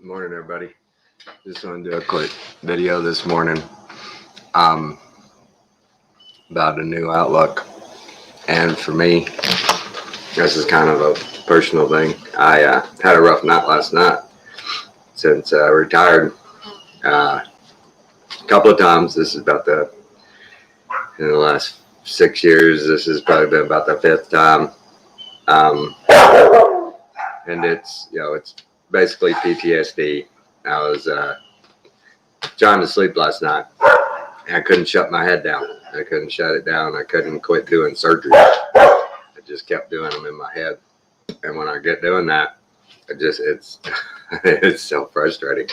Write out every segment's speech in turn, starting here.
Morning, everybody. Just want to do a quick video this morning um, about a new outlook. And for me, this is kind of a personal thing. I had a rough night last night since I retired a couple of times. This is about in the last 6 years, this has probably been about the fifth time. And it's basically PTSD. I was trying to sleep last night. I couldn't shut my head down. I couldn't shut it down. I couldn't quit doing surgery. I just kept doing them in my head. And when I get doing that, it's it's so frustrating.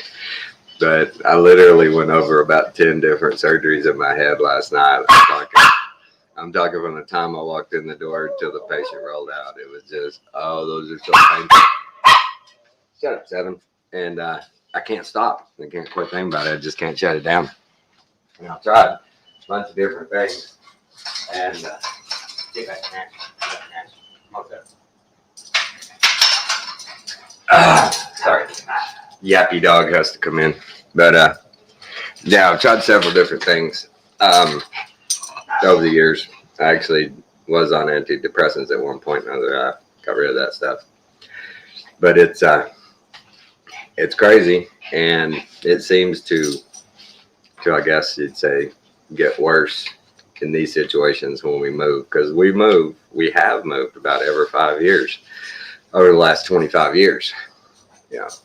But I literally went over about 10 different surgeries in my head last night. I'm talking from the time I walked in the door until the patient rolled out. It was just, those are so painful. Shut up, Seven. And I can't stop. I can't quit thinking about it. I just can't shut it down. And I've tried a bunch of different things. And get back there. Sorry. Yappy dog has to come in. But yeah, I've tried several different things over the years. I actually was on antidepressants at one point. I got rid of that stuff. But it's crazy, and it seems to I guess you'd say, get worse in these situations when we move, because we have moved about every 5 years over the last 25 years.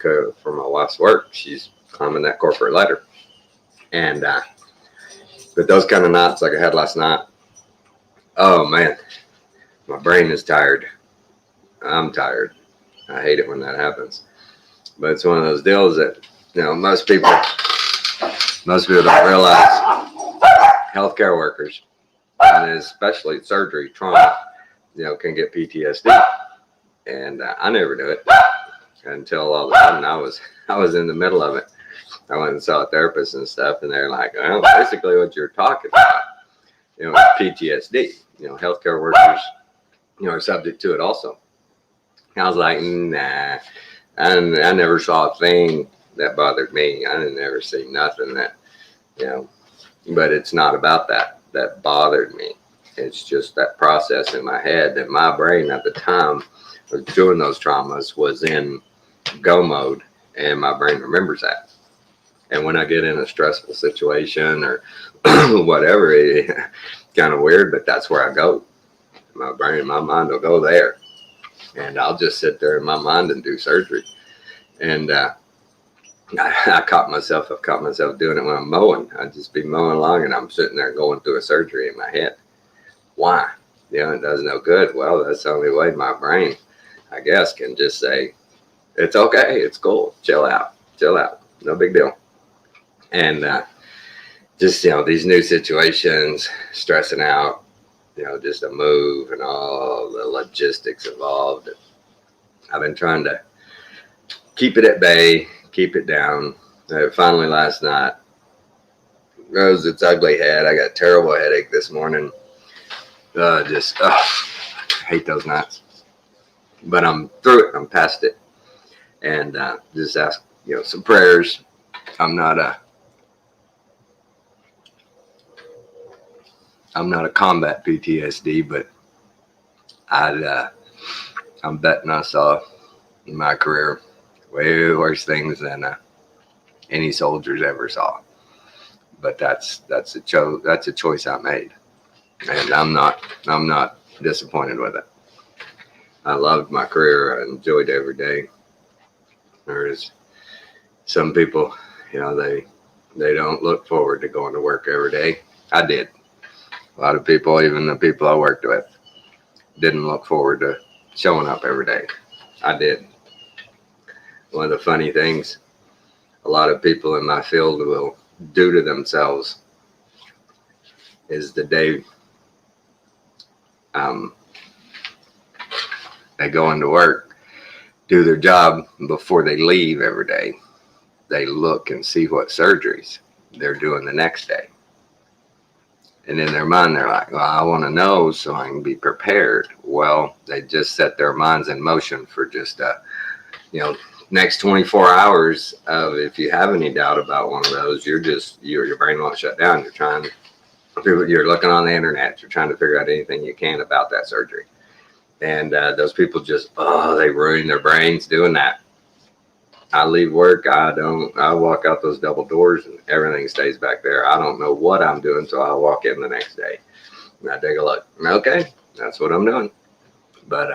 For my wife's work, she's climbing that corporate ladder, and but those kind of nights like I had last night, oh man, my brain is tired. I'm tired. I hate it when that happens. But it's one of those deals that, most people don't realize. Healthcare workers, and especially surgery, trauma, can get PTSD. And I never knew it until all of a sudden I was in the middle of it. I went and saw a therapist and stuff, and they're like, well, basically what you're talking about, PTSD. Healthcare workers, are subject to it also. I was like, nah. I never saw a thing that bothered me. I didn't ever see nothing that, but it's not about that bothered me. It's just that process in my head that my brain at the time was doing those traumas was in go mode, and my brain remembers that. And when I get in a stressful situation or whatever, it's kind of weird, but that's where I go. My brain, my mind will go there. And I'll just sit there in my mind and do surgery. And I've caught myself doing it when I'm mowing. I'd just be mowing along, and I'm sitting there going through a surgery in my head. Why? It does no good. Well, that's the only way my brain, I guess, can just say, it's okay, it's cool, chill out, no big deal. And just, these new situations, stressing out, just a move and all the logistics involved. I've been trying to keep it at bay, keep it down. Finally last night, rose its ugly head. I got a terrible headache this morning. I hate those nights. But I'm through it. I'm past it. And just ask, some prayers. I'm not a combat PTSD, but I'm betting I saw in my career way worse things than any soldiers ever saw. But that's a choice I made, and I'm not disappointed with it. I loved my career. I enjoyed every day. Whereas some people, they don't look forward to going to work every day. I did. A lot of people, even the people I worked with, didn't look forward to showing up every day. I did. One of the funny things a lot of people in my field will do to themselves is the day they go into work, do their job, before they leave every day, they look and see what surgeries they're doing the next day. And in their mind, they're like, well, I want to know so I can be prepared. Well, they just set their minds in motion for just, next 24 hours of, if you have any doubt about one of those, your brain won't shut down. You're looking on the internet. You're trying to figure out anything you can about that surgery. And those people they ruin their brains doing that. I leave work. I walk out those double doors and everything stays back there. I don't know what I'm doing till I walk in the next day. And I take a look. Okay, that's what I'm doing. But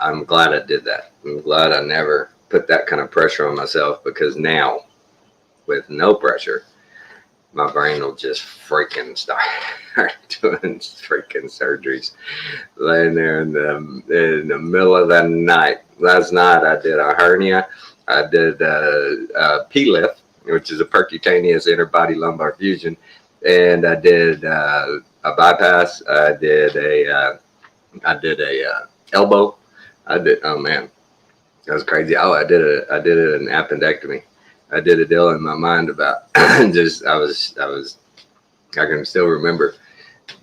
I'm glad I did that. I'm glad I never put that kind of pressure on myself, because now, with no pressure, my brain will just freaking start doing freaking surgeries. Laying there in the middle of the night. Last night I did a hernia. I did a PLIF, which is a percutaneous interbody lumbar fusion, and I did a bypass. I did a elbow. Oh man, that was crazy. Oh, I did an appendectomy. I did a deal in my mind about I can still remember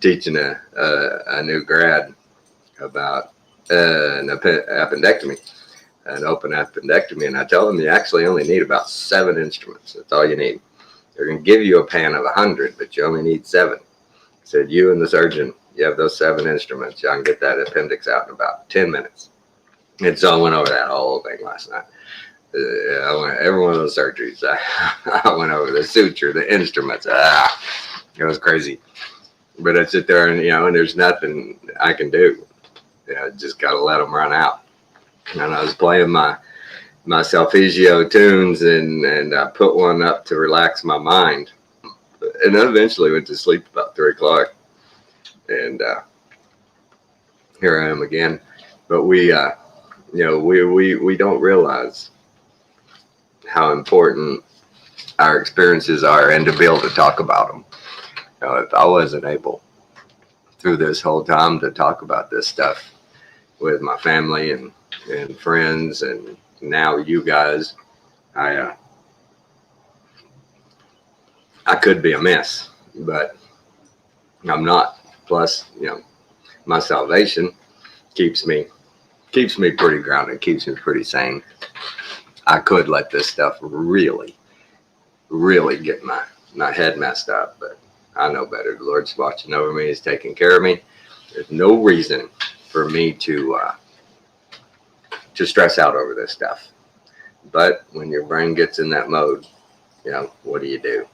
teaching a new grad about an appendectomy, an open appendectomy, and I tell them you actually only need about 7 instruments. That's all you need. They're going to give you a pan of 100, but you only need 7. I said, you and the surgeon, you have those 7 instruments. I can get that appendix out in about 10 minutes. And so I went over that whole thing last night. Every one of those surgeries, I went over the suture, the instruments. It was crazy. But I sit there and there's nothing I can do. Just got to let them run out. And I was playing my solfeggio tunes, and I put one up to relax my mind. And then eventually went to sleep about 3 o'clock. And here I am again. But we don't realize how important our experiences are, and to be able to talk about them. If I wasn't able through this whole time to talk about this stuff with my family and friends, and now you guys, I could be a mess, but I'm not. Plus, my salvation keeps me pretty grounded, keeps me pretty sane. I could let this stuff really, really get my head messed up, but I know better. The Lord's watching over me. He's taking care of me. There's no reason for me to stress out over this stuff. But when your brain gets in that mode, what do?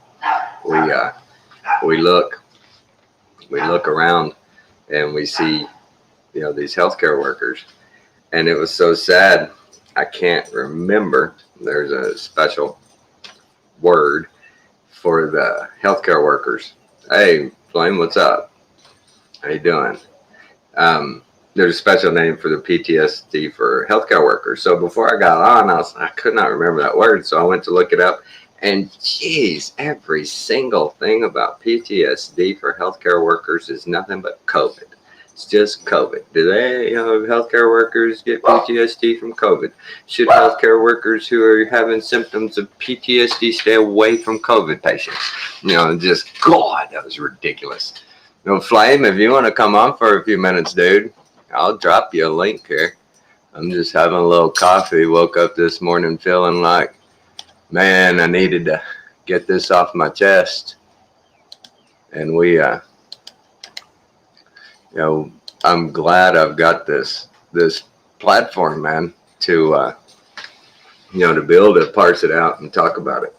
We look around and we see, these healthcare workers, and it was so sad. I can't remember. There's a special word for the healthcare workers. Hey, Flame, what's up? How you doing? There's a special name for the PTSD for healthcare workers. So before I got on, I could not remember that word. So I went to look it up, and geez, every single thing about PTSD for healthcare workers is nothing but COVID. It's just COVID. Do they, healthcare workers get PTSD from COVID? Should healthcare workers who are having symptoms of PTSD stay away from COVID patients? God, that was ridiculous. Flame, if you want to come on for a few minutes, dude, I'll drop you a link here. I'm just having a little coffee. Woke up this morning feeling like, man, I needed to get this off my chest. And I'm glad I've got this platform, man, to to be able to parse it out and talk about it,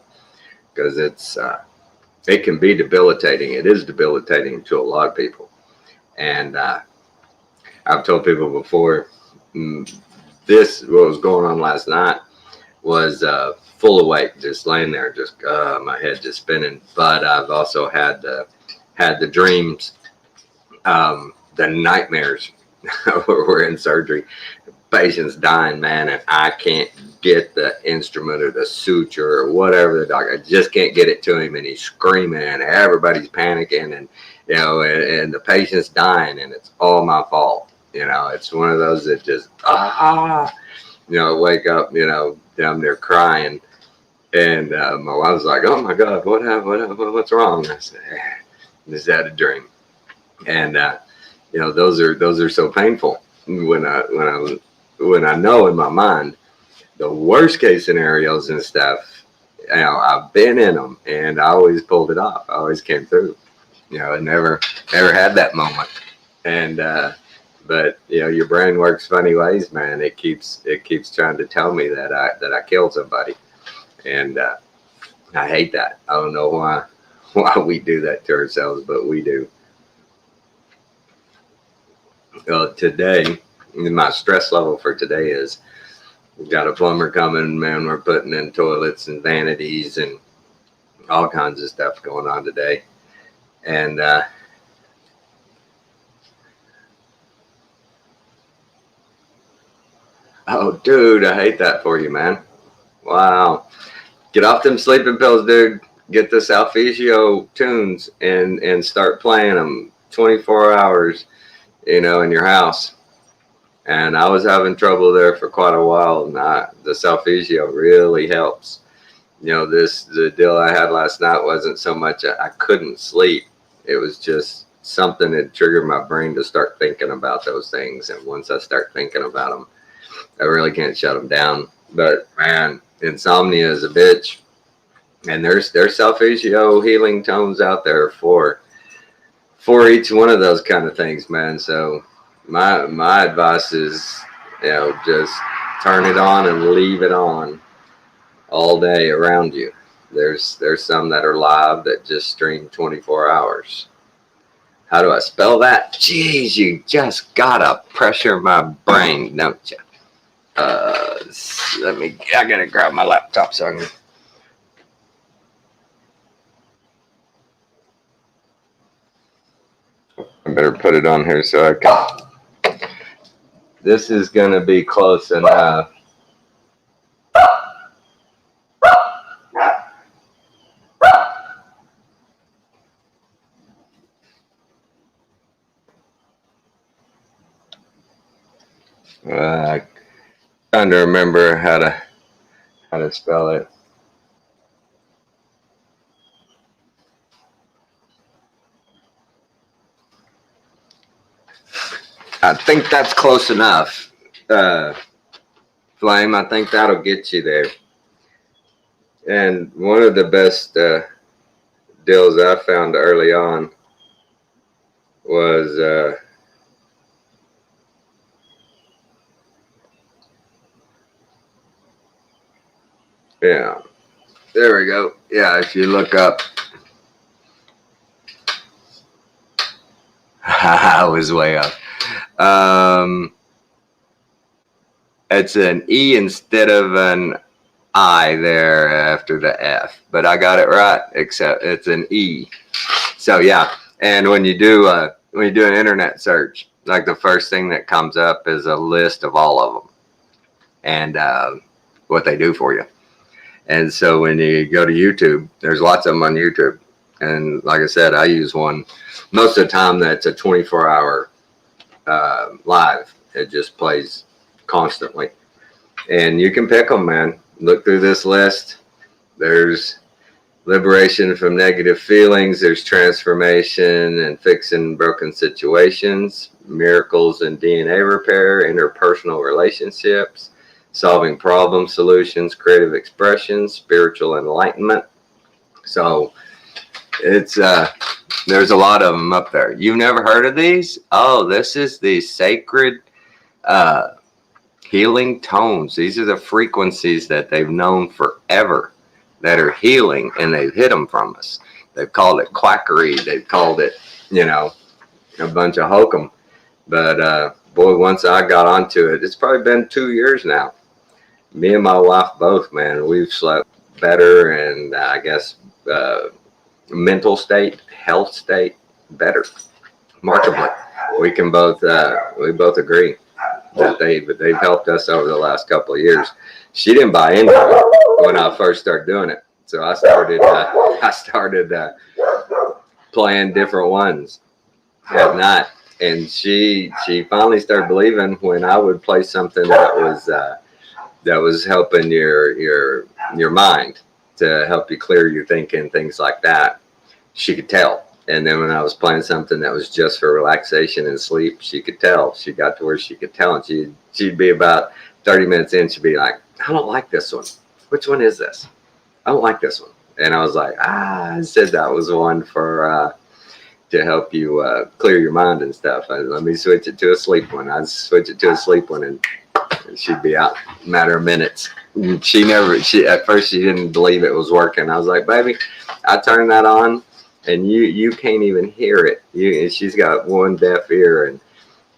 because it can be debilitating. It is debilitating to a lot of people, and I've told people before, what was going on last night was full awake, just laying there, just my head just spinning. But I've also had the dreams. The nightmares we're in surgery, patients dying, man, and I can't get the instrument or the suture or whatever the doctor, I just can't get it to him, and he's screaming and everybody's panicking, and and the patient's dying, and it's all my fault. It's one of those that just wake up, down there crying, and my wife's like, "Oh my God, what happened? What's wrong?" I said, "Just had a dream," and those are so painful when I know in my mind the worst case scenarios and stuff, you know, I've been in them and I always pulled it off. I always came through. You know, I never had that moment. And but you know, your brain works funny ways, man. It keeps trying to tell me that I killed somebody, and I hate that. I don't know why we do that to ourselves, but we do. Today, my stress level for today is we've got a plumber coming, man. We're putting in toilets and vanities and all kinds of stuff going on today. And oh, dude, I hate that for you, man. Wow. Get off them sleeping pills, dude. Get the Solfeggio tunes and start playing them 24 hours, you know, in your house. And I was having trouble there for quite a while. And the Solfeggio really helps. You know, the deal I had last night wasn't so much I couldn't sleep. It was just something that triggered my brain to start thinking about those things. And once I start thinking about them, I really can't shut them down. But man, insomnia is a bitch. And there's Solfeggio healing tones out there for each one of those kind of things, man. So my advice is, you know, just turn it on and leave it on all day around you. There's some that are live that just stream 24 hours. How do I spell that? Jeez, you just gotta pressure my brain, don't you? I gotta grab my laptop so I can. I better put it on here so I can. This is gonna be close enough. Trying to remember how to spell it. I think that's close enough, Flame. I think that'll get you there. And one of the best deals I found early on was yeah, there we go. Yeah, if you look up, I was way up. It's an E instead of an I there after the F, but I got it right, except it's an E. So yeah, and when you do an internet search, like the first thing that comes up is a list of all of them and what they do for you. And so when you go to YouTube, there's lots of them on YouTube. And like I said, I use one most of the time that's a 24-hour live. It just plays constantly. And you can pick them, man. Look through this list. There's liberation from negative feelings. There's transformation and fixing broken situations, miracles in DNA repair, interpersonal relationships, solving problem solutions, creative expressions, spiritual enlightenment. So it's there's a lot of them up there. You've never heard of these? Oh, this is the sacred healing tones. These are the frequencies that they've known forever that are healing, and they've hid them from us. They've called it quackery. They've called it, you know, a bunch of hokum. But boy, once I got onto it, it's probably been 2 years now. Me and my wife both, man, we've slept better, and I guess mental state, health state better, markedly. We both agree that they've helped us over the last couple of years. She didn't buy into it when I first started doing it, so I started playing different ones at night, and she finally started believing when I would play something that was helping your mind to help you clear your thinking, things like that. She could tell. And then when I was playing something that was just for relaxation and sleep, she could tell. She got to where she could tell, and she'd be about 30 minutes in. She'd be like, I don't like this one. Which one is this? I don't like this one. And I was like, I said that was one for to help you clear your mind and stuff. Let me switch it to a sleep one. I'd switch it to a sleep one, and she'd be out in a matter of minutes. She at first she didn't believe it was working. I was like, baby, I turned that on, and you can't even hear it. She's got one deaf ear,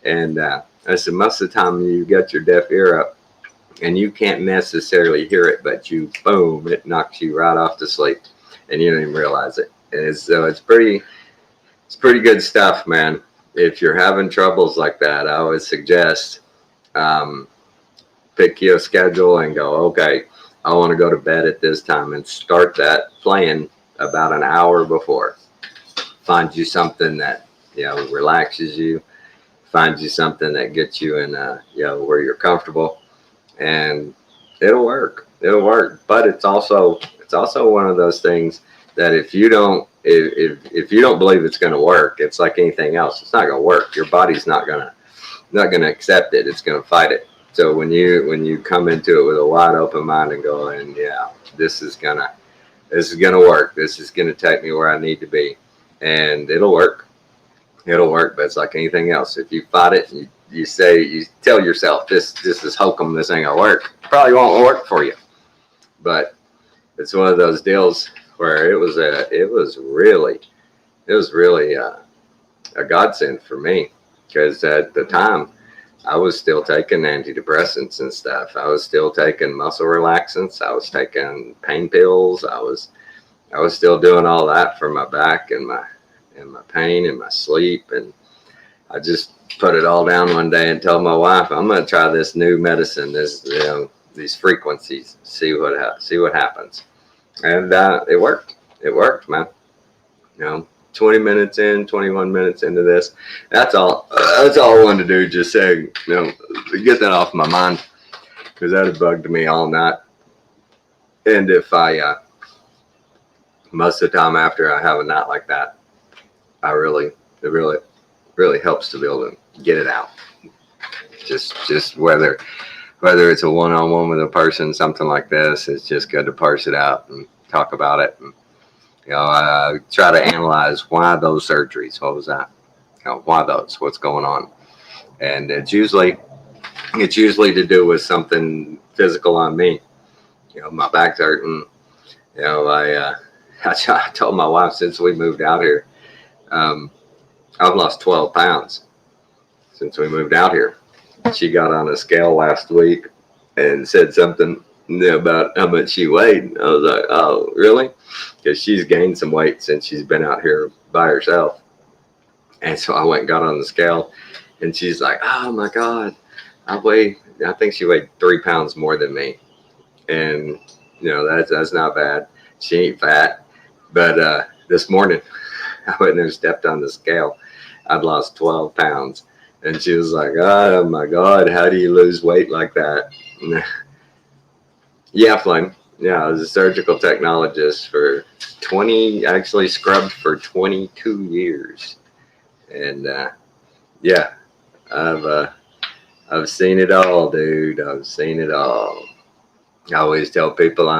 and I said most of the time you got your deaf ear up, and you can't necessarily hear it, but boom, it knocks you right off to sleep, and you don't even realize it. And so it's pretty good stuff, man. If you're having troubles like that, I would suggest pick your schedule and go, okay, I want to go to bed at this time, and start that plan about an hour before. Find you something that, relaxes you. Find you something that gets you in, where you're comfortable, and it'll work. It'll work. But it's also one of those things that if you don't believe it's going to work, it's like anything else. It's not going to work. Your body's not going to accept it. It's going to fight it. So when you come into it with a wide open mind and go, and yeah, this is gonna work. This is gonna take me where I need to be, and it'll work. It'll work. But it's like anything else. If you fight it, and you tell yourself this is hokum. This ain't gonna work. Probably won't work for you. But it's one of those deals where it was really a godsend for me, because at the time I was still taking antidepressants and stuff. I was still taking muscle relaxants. I was taking pain pills. I was still doing all that for my back and my pain and my sleep. And I just put it all down one day and told my wife, I'm going to try this new medicine, these frequencies, see what happens. And it worked. It worked, man. 20 minutes in, 21 minutes into this. That's all I wanted to do. Just say, get that off my mind, because that had bugged me all night. And if most of the time after I have a night like that, it really helps to be able to get it out. Just whether it's a one-on-one with a person, something like this, it's just good to parse it out and talk about it. And, I try to analyze why those surgeries. What was that? Why those? What's going on? And it's usually to do with something physical on me. My back's hurting. I told my wife, since we moved out here, I've lost 12 pounds since we moved out here. She got on a scale last week and said something about how much she weighed. I was like, oh, really? Because she's gained some weight since she's been out here by herself. And so I went and got on the scale, and she's like, oh my God, I think she weighed 3 pounds more than me. And, that's not bad. She ain't fat. But this morning, I went and stepped on the scale. I'd lost 12 pounds. And she was like, oh my God, how do you lose weight like that? Yeah, Flame. Yeah, I was a surgical technologist for actually scrubbed for 22 years. And yeah, I've seen it all, dude. I've seen it all. I always tell people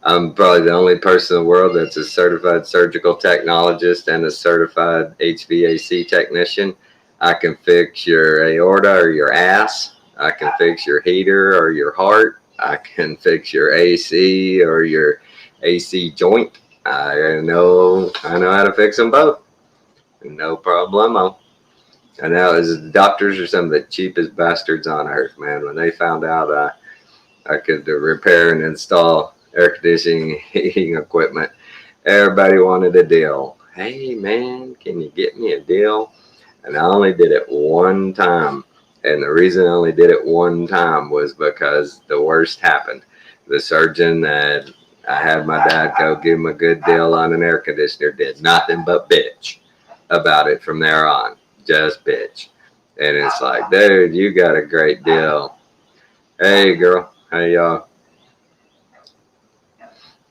I'm probably the only person in the world that's a certified surgical technologist and a certified HVAC technician. I can fix your aorta or your ass. I can fix your heater or your heart. I can fix your AC or your AC joint. I know how to fix them both. No problemo. And now the doctors are some of the cheapest bastards on earth, man. When they found out I could repair and install air conditioning, heating equipment, everybody wanted a deal. Hey, man, can you get me a deal? And I only did it one time. And the reason I only did it one time was because the worst happened. The surgeon that I had my dad go give him a good deal on an air conditioner did nothing but bitch about it from there on. Just bitch. And it's like, dude, you got a great deal. Hey, girl. Hey, y'all.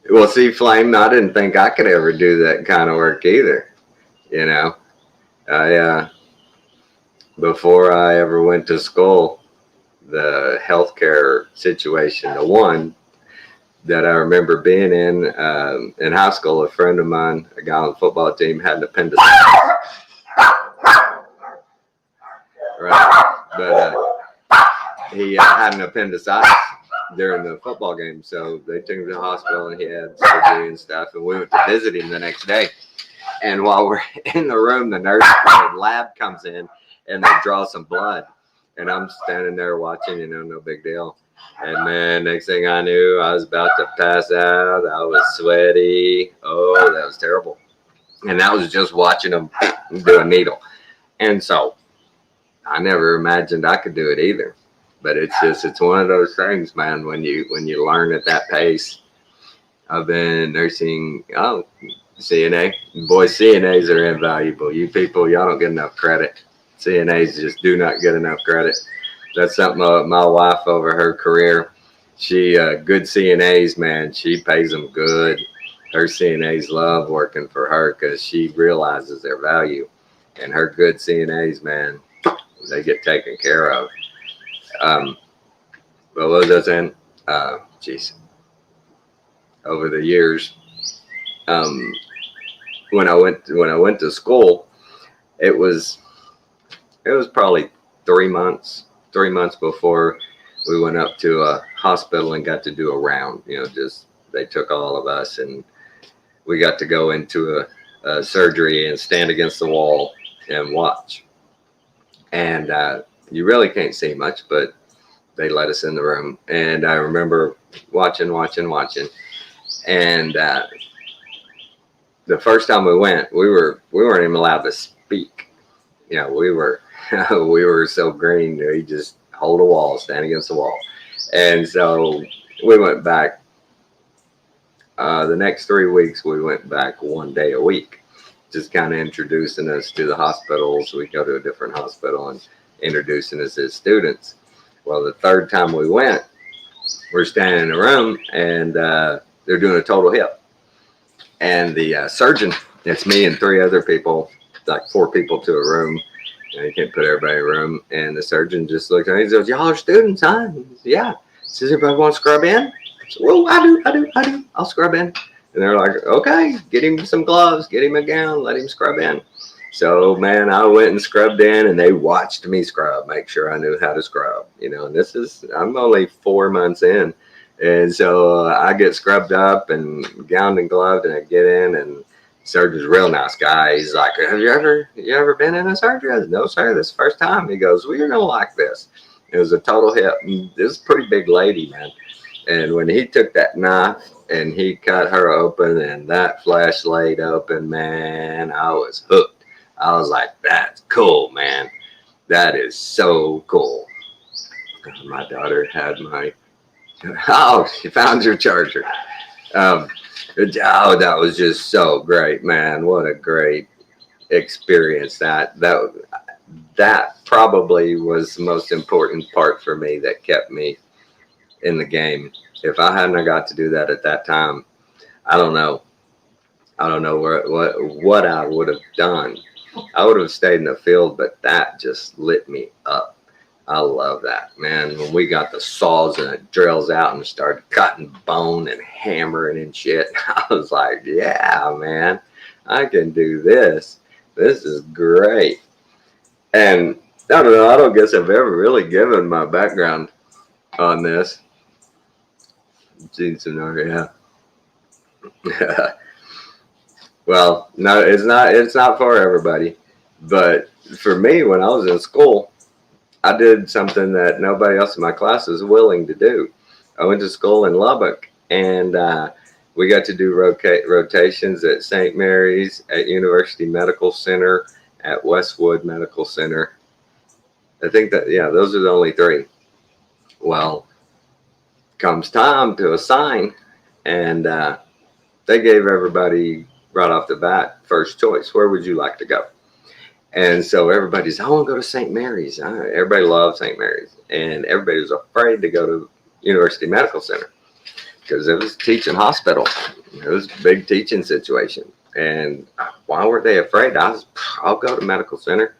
Well, see, Flame, I didn't think I could ever do that kind of work either. Before I ever went to school, the healthcare situation. The one that I remember being in high school, a friend of mine, a guy on the football team, had an appendicitis. Right, but he had an appendicitis during the football game, so they took him to the hospital and he had surgery and stuff. And we went to visit him the next day. And while we're in the room, the nurse lab comes in and they draw some blood. And I'm standing there watching, no big deal. And man, next thing I knew, I was about to pass out. I was sweaty. Oh, that was terrible. And that was just watching them do a needle. And so I never imagined I could do it either. But it's one of those things, man, when you learn at that pace. I've been nursing, CNA. Boy, CNAs are invaluable. You people, y'all don't get enough credit. CNAs just do not get enough credit. That's something my wife over her career, she, good CNAs, man, she pays them good. Her CNAs love working for her because she realizes their value. And her good CNAs, man, they get taken care of. But what was I saying? Geez. Over the years, when I went to school, it was probably 3 months before we went up to a hospital and got to do a round. Just they took all of us and we got to go into a surgery and stand against the wall and watch. And you really can't see much, but they let us in the room. And I remember watching. And the first time we went, we weren't even allowed to speak. We were we were so green. We just hold a wall, stand against the wall. And so we went back. The next 3 weeks, we went back 1 day a week, just kind of introducing us to the hospitals. We go to a different hospital and introducing us as students. Well, the third time we went, we're standing in a room and they're doing a total hip. And the surgeon, it's me and 3 other people, like 4 people to a room. And you can't put everybody in a room. And the surgeon just looked at me and says, "Y'all are students, huh?" He says, "Yeah." He says, "Everybody want to scrub in?" I said, "Well, I do. I'll scrub in." And they're like, "Okay, get him some gloves, get him a gown, let him scrub in." So, man, I went and scrubbed in and they watched me scrub, make sure I knew how to scrub. And I'm only 4 months in. And so I get scrubbed up and gowned and gloved and I get in and surgeon's a real nice guy. He's like, "Have you ever been in a surgery?" I said, "No, sir, this is the first time." He goes, "Well, you're going to like this." It was a total hip. This is a pretty big lady, man. And when he took that knife and he cut her open and that flesh laid open, man, I was hooked. I was like, "That's cool, man. That is so cool." My daughter had my, oh, she found your charger. Oh, that was just so great, man. What a great experience. That probably was the most important part for me that kept me in the game. If I hadn't got to do that at that time, I don't know what I would have done. I would have stayed in the field, but that just lit me up. I love that, man. When we got the saws and the drills out and started cutting bone and hammering and shit, I was like, "Yeah, man, I can do this. This is great." And I don't know, I don't guess I've ever really given my background on this. Seen some, yeah. Well, no, it's not for everybody. But for me, when I was in school, I did something that nobody else in my class was willing to do. I went to school in Lubbock, and we got to do rotations at St. Mary's, at University Medical Center, at Westwood Medical Center. I think that, yeah, those are the only 3. Well, comes time to assign, and they gave everybody right off the bat first choice. Where would you like to go? And so everybody's, "I want to go to St. Mary's." Everybody loves St. Mary's. And everybody was afraid to go to University Medical Center because it was a teaching hospital. It was a big teaching situation. And why were they afraid? I'll go to Medical Center.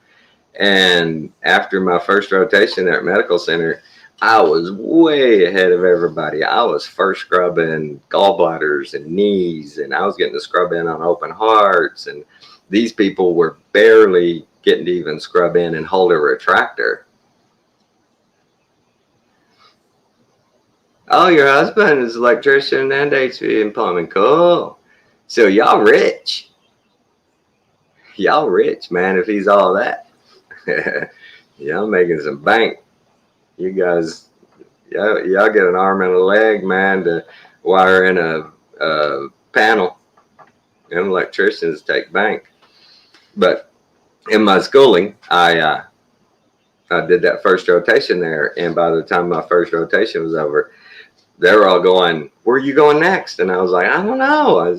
And after my first rotation there at Medical Center, I was way ahead of everybody. I was first scrubbing gallbladders and knees, and I was getting to scrub in on open hearts. And these people were barely getting to even scrub in and hold a retractor. Oh, your husband is an electrician and HV and plumbing. Cool. So y'all rich. Y'all rich, man, if he's all that. Y'all making some bank. You guys, y'all get an arm and a leg, man, to wire in a panel. Them electricians take bank. But in my schooling, I did that first rotation there, and by the time my first rotation was over, they were all going, "Where are you going next?" And I was like, "I don't know."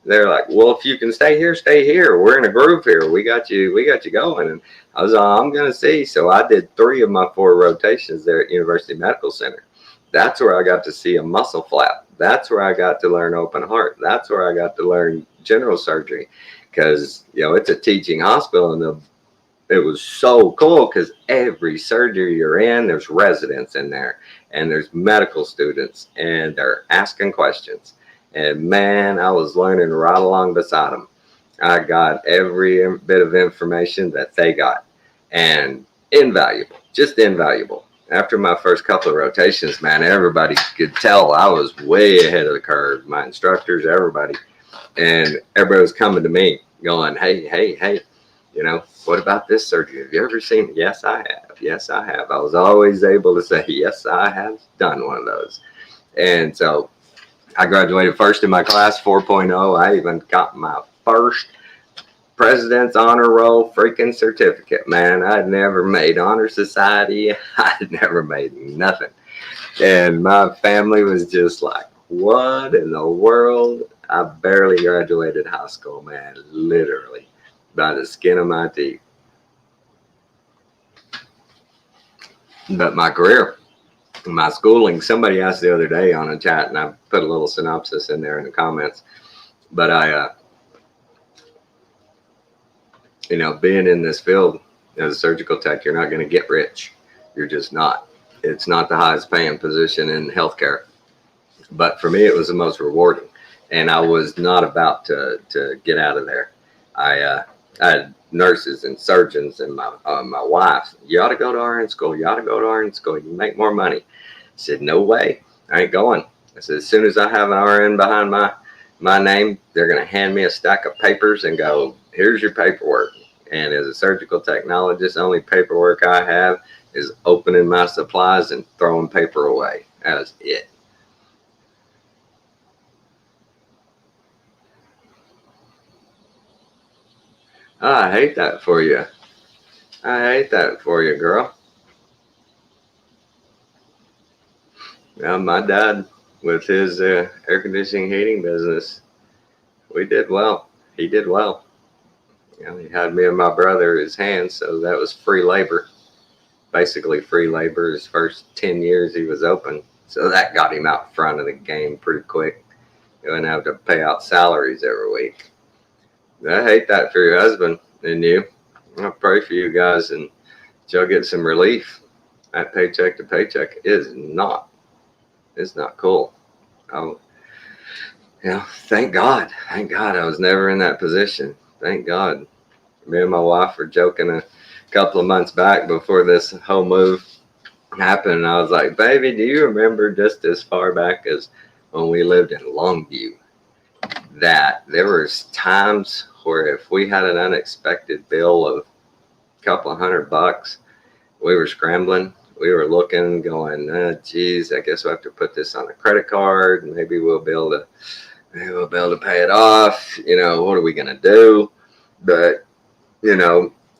They're like, "Well, if you can stay here, stay here. We're in a groove here. We got you going." And I was like, "I'm gonna see." So I did 3 of my 4 rotations there at University Medical Center. That's where I got to see a muscle flap. That's where I got to learn open heart. That's where I got to learn general surgery, because it's a teaching hospital, and it was so cool because every surgery you're in, there's residents in there, and there's medical students, and they're asking questions. And man, I was learning right along beside them. I got every bit of information that they got, and invaluable, just invaluable. After my first couple of rotations, man, everybody could tell I was way ahead of the curve. My instructors, everybody. And everybody was coming to me going, hey, what about this surgery? Have you ever seen it? Yes, I have. Yes, I have. I was always able to say, yes, I have done one of those. And so I graduated first in my class, 4.0. I even got my first President's Honor Roll freaking certificate, man. I'd never made Honor Society. I'd never made nothing. And my family was just like, what in the world? I barely graduated high school, man, literally by the skin of my teeth. But my career, my schooling, somebody asked the other day on a chat, and I put a little synopsis in there in the comments. But being in this field as a surgical tech, you're not going to get rich. You're just not. It's not the highest paying position in healthcare. But for me, it was the most rewarding. And I was not about to get out of there. I had nurses and surgeons and my wife. You ought to go to RN school. You ought to go to RN school. You make more money. I said, no way. I ain't going. I said, as soon as I have an RN behind my name, they're going to hand me a stack of papers and go, here's your paperwork. And as a surgical technologist, the only paperwork I have is opening my supplies and throwing paper away. That was it. I hate that for you. I hate that for you, girl. Now, my dad, with his air conditioning heating business, we did well. He did well. He had me and my brother his hands, so that was free labor. Basically free labor his first 10 years he was open. So that got him out front of the game pretty quick. You wouldn't have to pay out salaries every week. I hate that for your husband and you. I pray for you guys and y'all get some relief. That paycheck to paycheck is not. It's not cool. Thank God. Thank God I was never in that position. Thank God. Me and my wife were joking a couple of months back before this whole move happened. And I was like, baby, do you remember just as far back as when we lived in Longview, that there was times where if we had an unexpected bill of a couple of $100, we were scrambling. We were looking, going, geez, I guess we'll have to put this on a credit card. And maybe we'll be able to pay it off. What are we going to do? But,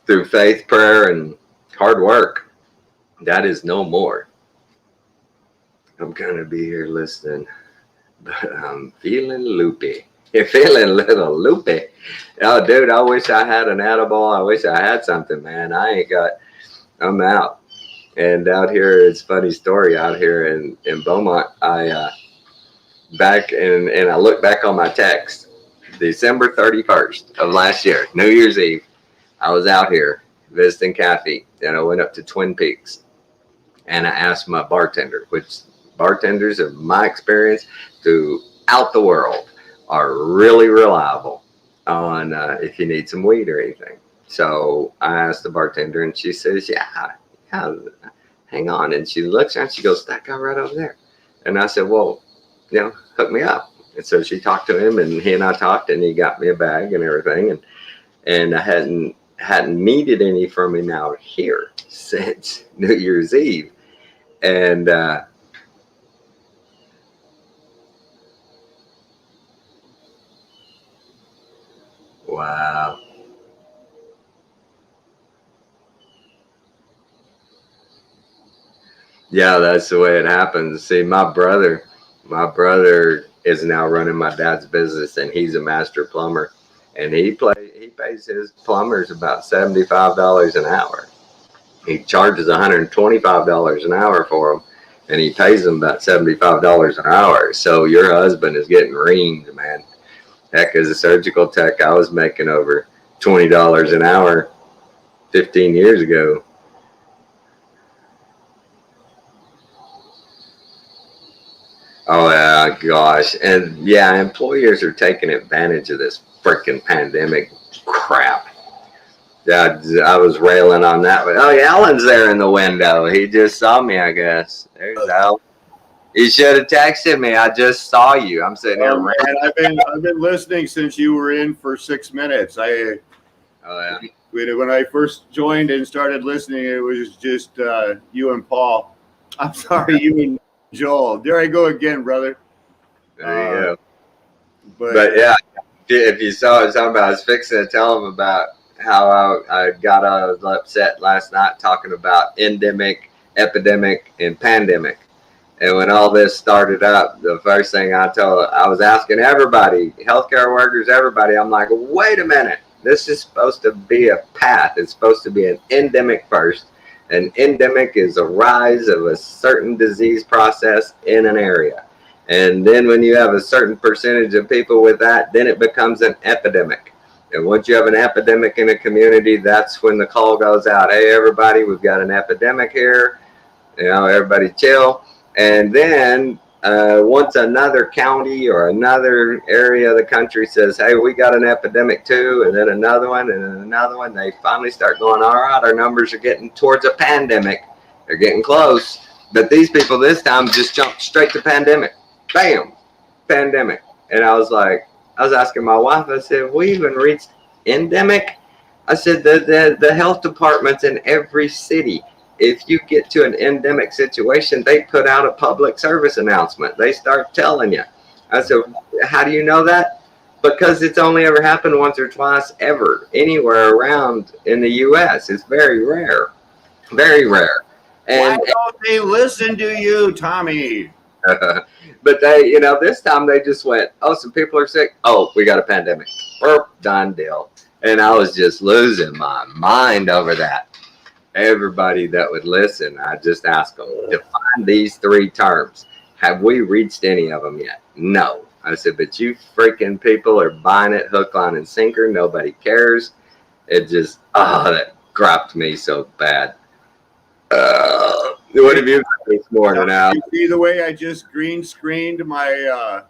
through faith, prayer, and hard work, that is no more. I'm going to be here listening, but I'm feeling loopy. You're feeling a little loopy. Oh, dude, I wish I had an edible. I wish I had something, man. I'm out. And out here, it's a funny story out here in Beaumont. I look back on my text, December 31st of last year, New Year's Eve. I was out here visiting Kathy, and I went up to Twin Peaks. And I asked my bartender, which bartenders, in my experience, throughout the world, are really reliable on if you need some weed or anything. So I asked the bartender, and she says, "Yeah, yeah, hang on." And she looks and she goes, "That guy right over there." And I said, "Well, hook me up." And so she talked to him, and he and I talked, and he got me a bag and everything, and I hadn't needed any from him out here since New Year's Eve, and wow. Yeah, that's the way it happens. See, my brother is now running my dad's business, and he's a master plumber, and he pays his plumbers about $75 an hour. He charges $125 an hour for them, and he pays them about $75 an hour. So your husband is getting reamed, man. Heck, as a surgical tech, I was making over $20 an hour 15 years ago. Oh yeah, gosh, and yeah, employers are taking advantage of this freaking pandemic crap. Yeah, I was railing on that, but oh, Alan's there in the window. He just saw me, I guess. There's Alan. You should have texted me. I just saw you. I'm sitting here. Oh, man, I've been listening since you were in for 6 minutes. Oh yeah. When I first joined and started listening, it was just you and Paul. I'm sorry, you and Joel. There I go again, brother. There you go. But yeah, if you saw it, I was fixing to tell him about how I got upset last night talking about endemic, epidemic, and pandemic. And when all this started up, the first thing I was asking everybody, healthcare workers, everybody, I'm like, wait a minute. This is supposed to be a path. It's supposed to be an endemic first. An endemic is a rise of a certain disease process in an area. And then when you have a certain percentage of people with that, then it becomes an epidemic. And once you have an epidemic in a community, that's when the call goes out. Hey, everybody, we've got an epidemic here. Everybody chill. And then once another county or another area of the country says, hey, we got an epidemic too, and then another one, and then another one, they finally start going, all right, our numbers are getting towards a pandemic. They're getting close. But these people this time just jumped straight to pandemic. Bam, pandemic. And I was asking my wife, I said, have we even reached endemic? I said, the health departments in every city, if you get to an endemic situation, they put out a public service announcement. They start telling you. I said, how do you know that? Because it's only ever happened once or twice ever anywhere around in the U.S. It's very rare. Very rare. And why don't they listen to you, Tommy? But they, this time they just went, oh, some people are sick. Oh, we got a pandemic. Done deal. And I was just losing my mind over that. Everybody that would listen, I just asked them, define these three terms. Have we reached any of them yet? No. I said, but you freaking people are buying it hook, line, and sinker. Nobody cares. It just, that grabbed me so bad. What have you done this morning, Al? You see the way I just green screened my...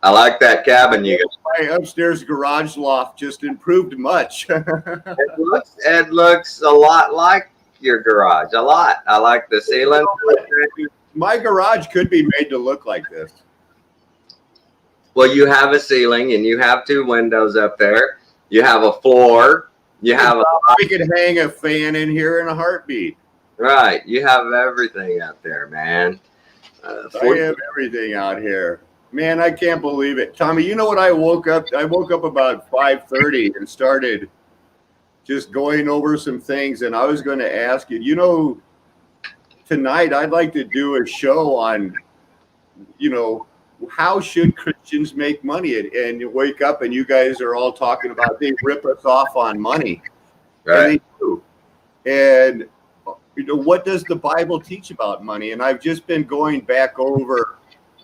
I like that cabin you got. My upstairs garage loft just improved much. It looks a lot like your garage. A lot. I like the ceiling. My garage could be made to look like this. Well, you have a ceiling and you have two windows up there. You have a floor. You have we could hang a fan in here in a heartbeat. Right. You have everything out there, man. I have everything out here. Man, I can't believe it. Tommy, you know what I woke up about 5:30 and started just going over some things, and I was going to ask you, tonight I'd like to do a show on, how should Christians make money? And you wake up and you guys are all talking about they rip us off on money. Right. And they do. And, what does the Bible teach about money? And I've just been going back over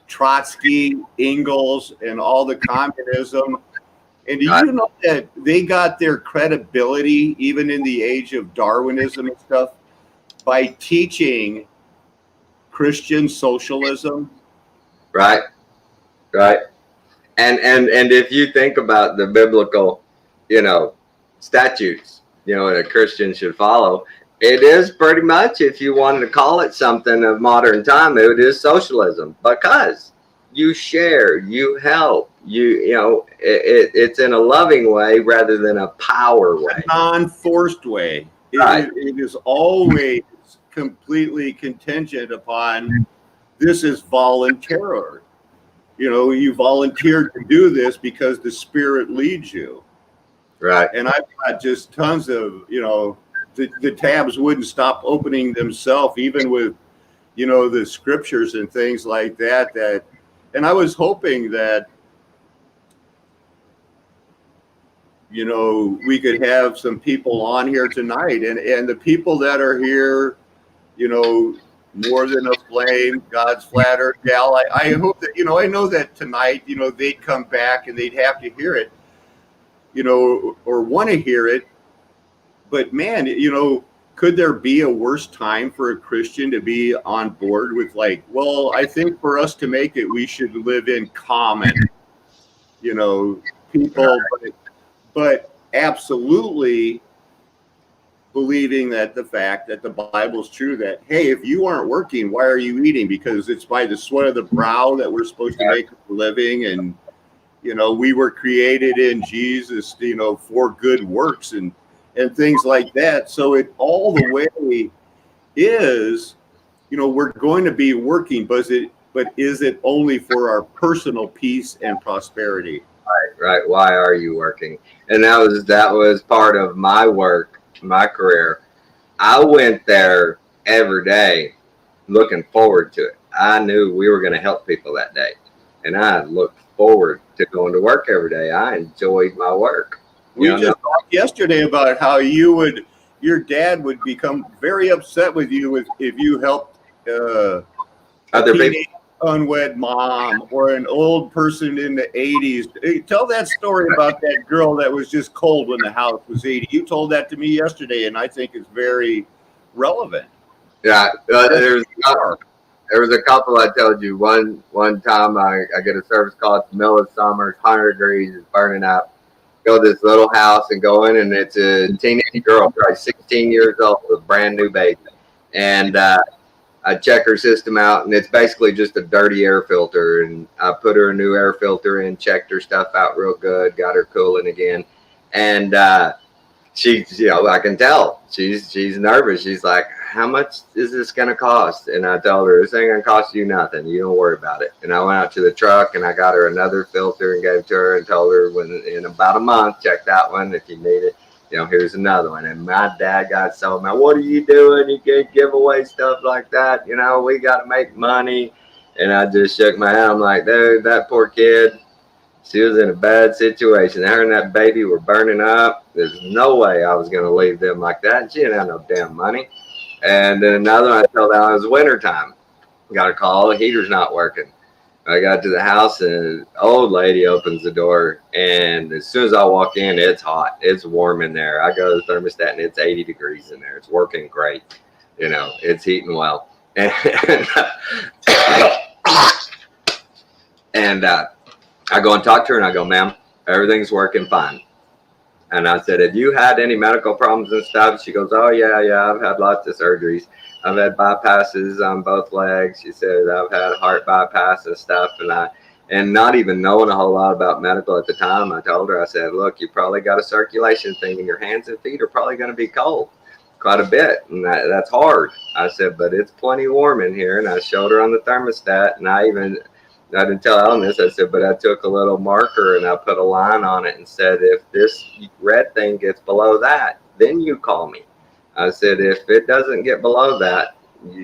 Trotsky, Engels, and all the communism. And do you know that they got their credibility, even in the age of Darwinism and stuff, by teaching Christian socialism. Right. Right. And if you think about the biblical, statutes, that a Christian should follow, it is pretty much, if you wanted to call it something of modern time, it is socialism, because you share, you help, it's in a loving way rather than a power way. A non-forced way. Right. It is always completely contingent upon this is voluntary. You volunteered to do this because the Spirit leads you. Right. And I've got just tons of, the tabs wouldn't stop opening themselves, even with, the scriptures and things like that. And I was hoping that, we could have some people on here tonight, and the people that are here, More Than a Flame, God's Flat Earth Gal. I hope that, I know that tonight, they'd come back and they'd have to hear it, or want to hear it. But man, could there be a worse time for a Christian to be on board with I think for us to make it, we should live in common, people, but absolutely believing that the fact that the Bible's true, that, hey, if you aren't working, why are you eating? Because it's by the sweat of the brow that we're supposed to make a living. And, we were created in Jesus, for good works and things like that. So it all the way is, we're going to be working, but is it only for our personal peace and prosperity? Right. Why are you working? And that was part of my work, my career. I went there every day looking forward to it. I knew we were going to help people that day, and I looked forward to going to work every day. I enjoyed my work. We just talked yesterday about how your dad would become very upset with you if you helped other people, unwed mom or an old person in the 80s. Hey, tell that story about that girl that was just cold when the house was 80. You told that to me yesterday, and I think it's very relevant. Yeah, there was a couple I told you. One time I get a service call. It's the middle of summer, 100 degrees, it's burning up. Go to this little house and go in, and it's a teenage girl, probably 16 years old, with a brand new baby. And I check her system out, and it's basically just a dirty air filter. And I put her a new air filter in, checked her stuff out real good, got her cooling again. And she's, I can tell she's nervous. She's like, how much is this going to cost? And I told her, this ain't going to cost you nothing. You don't worry about it. And I went out to the truck, and I got her another filter and gave it to her and told her, in about a month, check that one if you need it. Here's another one. And my dad got so mad. What are you doing? You can't give away stuff like that. We got to make money. And I just shook my head. I'm like, dude, that poor kid, she was in a bad situation. Her and that baby were burning up. There's no way I was going to leave them like that. She didn't have no damn money. And then another one, I told her it was wintertime. Got a call, the heater's not working. I got to the house, and an old lady opens the door, and as soon as I walk in, it's hot. It's warm in there. I go to the thermostat, and it's 80 degrees in there. It's working great. It's heating well. And I go and talk to her, and I go, ma'am, everything's working fine. And I said, have you had any medical problems and stuff? She goes, oh, yeah, I've had lots of surgeries. I've had bypasses on both legs. She said, I've had heart bypass and stuff. And not even knowing a whole lot about medical at the time, I told her, I said, look, you probably got a circulation thing, and your hands and feet are probably going to be cold quite a bit. And that's hard. I said, but it's plenty warm in here. And I showed her on the thermostat, and I didn't tell Ellen this. I said, but I took a little marker and I put a line on it and said, if this red thing gets below that, then you call me. I said, if it doesn't get below that,